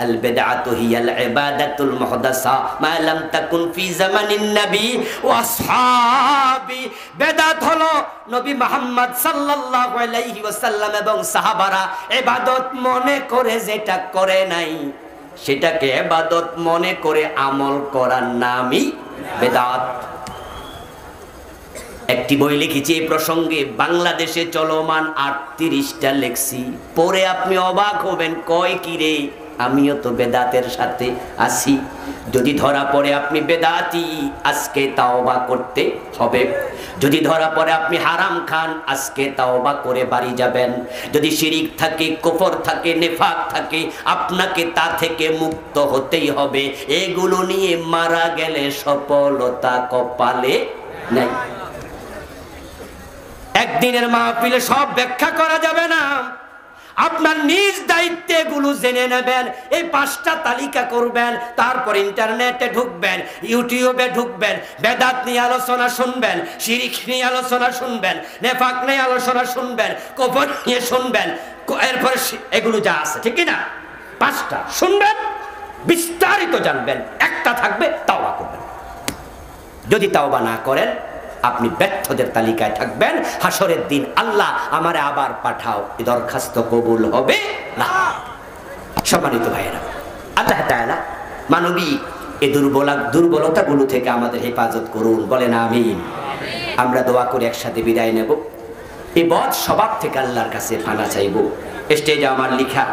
আল বিদআতু হিয়াল ইবাদাতুল মুহদাসা মা লাম তাকুন ফি জামানিন নবী ওয়া আসহাবি। বেদাত হলো নবী মুহাম্মদ সাল্লাল্লাহু আলাইহি ওয়াসাল্লাম এবং সাহাবারা ইবাদত মনে করে যেটা করে নাই, সেটাকে ইবাদত মনে করে আমল করার নামই বেদাত। একটি বই লিখেছি এই প্রসঙ্গে, বাংলাদেশে চলমান 38টা লেখছি, পরে আপনি অবাক হবেন, কয় কি রে, আমিও তো বেদাতের সাথে আছি। যদি ধরা পড়ে আপনি বেদাতি, আজকে তাওবা করতে হবে। যদি ধরা পড়ে আপনি হারাম খান, আজকে তাওবা করে বাড়ি যাবেন। যদি শিরিক থাকে, কুফর থাকে, নেফাক থাকে, আপনাকে তা থেকে মুক্ত হতেই হবে। এগুলো নিয়ে মারা গেলে সফলতা কপালে নাই। একদিনের মাহফিলে সব ব্যাখ্যা করা যাবে না। আপনার নিজ দায়িত্বে এগুলো জেনে নেবেন, এই 5টা তালিকা করবেন, তারপর ইন্টারনেটে ঢুকবেন, ইউটিউবে ঢুকবেন, বেদাত নিয়ে আলোচনা শুনবেন, শিরিক নিয়ে আলোচনা শুনবেন, নেফাক নিয়ে আলোচনা শুনবেন, কুফর নিয়ে শুনবেন, এরপরে এগুলো যা আছে, ঠিক না, 5টা শুনবেন, বিস্তারিত জানবেন। একটা থাকবে তাওবা করবেন। যদি তাওবা না করেন, আপনি ব্যর্থদের তালিকায় থাকবেন। হাসরের দিন আল্লাহ আমারে আবার পাঠাও, এই দরখাস্ত কবুল হবে না। সম্মানিত ভাইয়েরা, আল্লাহ তাআলা মানবিক এই দুর্বলতাগুলো থেকে আমাদের হেফাজত করুন, বলেন আমিন। আমরা দোয়া করে একসাথে বিদায় নেব। এই বদ স্বভাব থেকে আল্লাহর কাছে পানা চাইব। স্টেজে আমার লিখা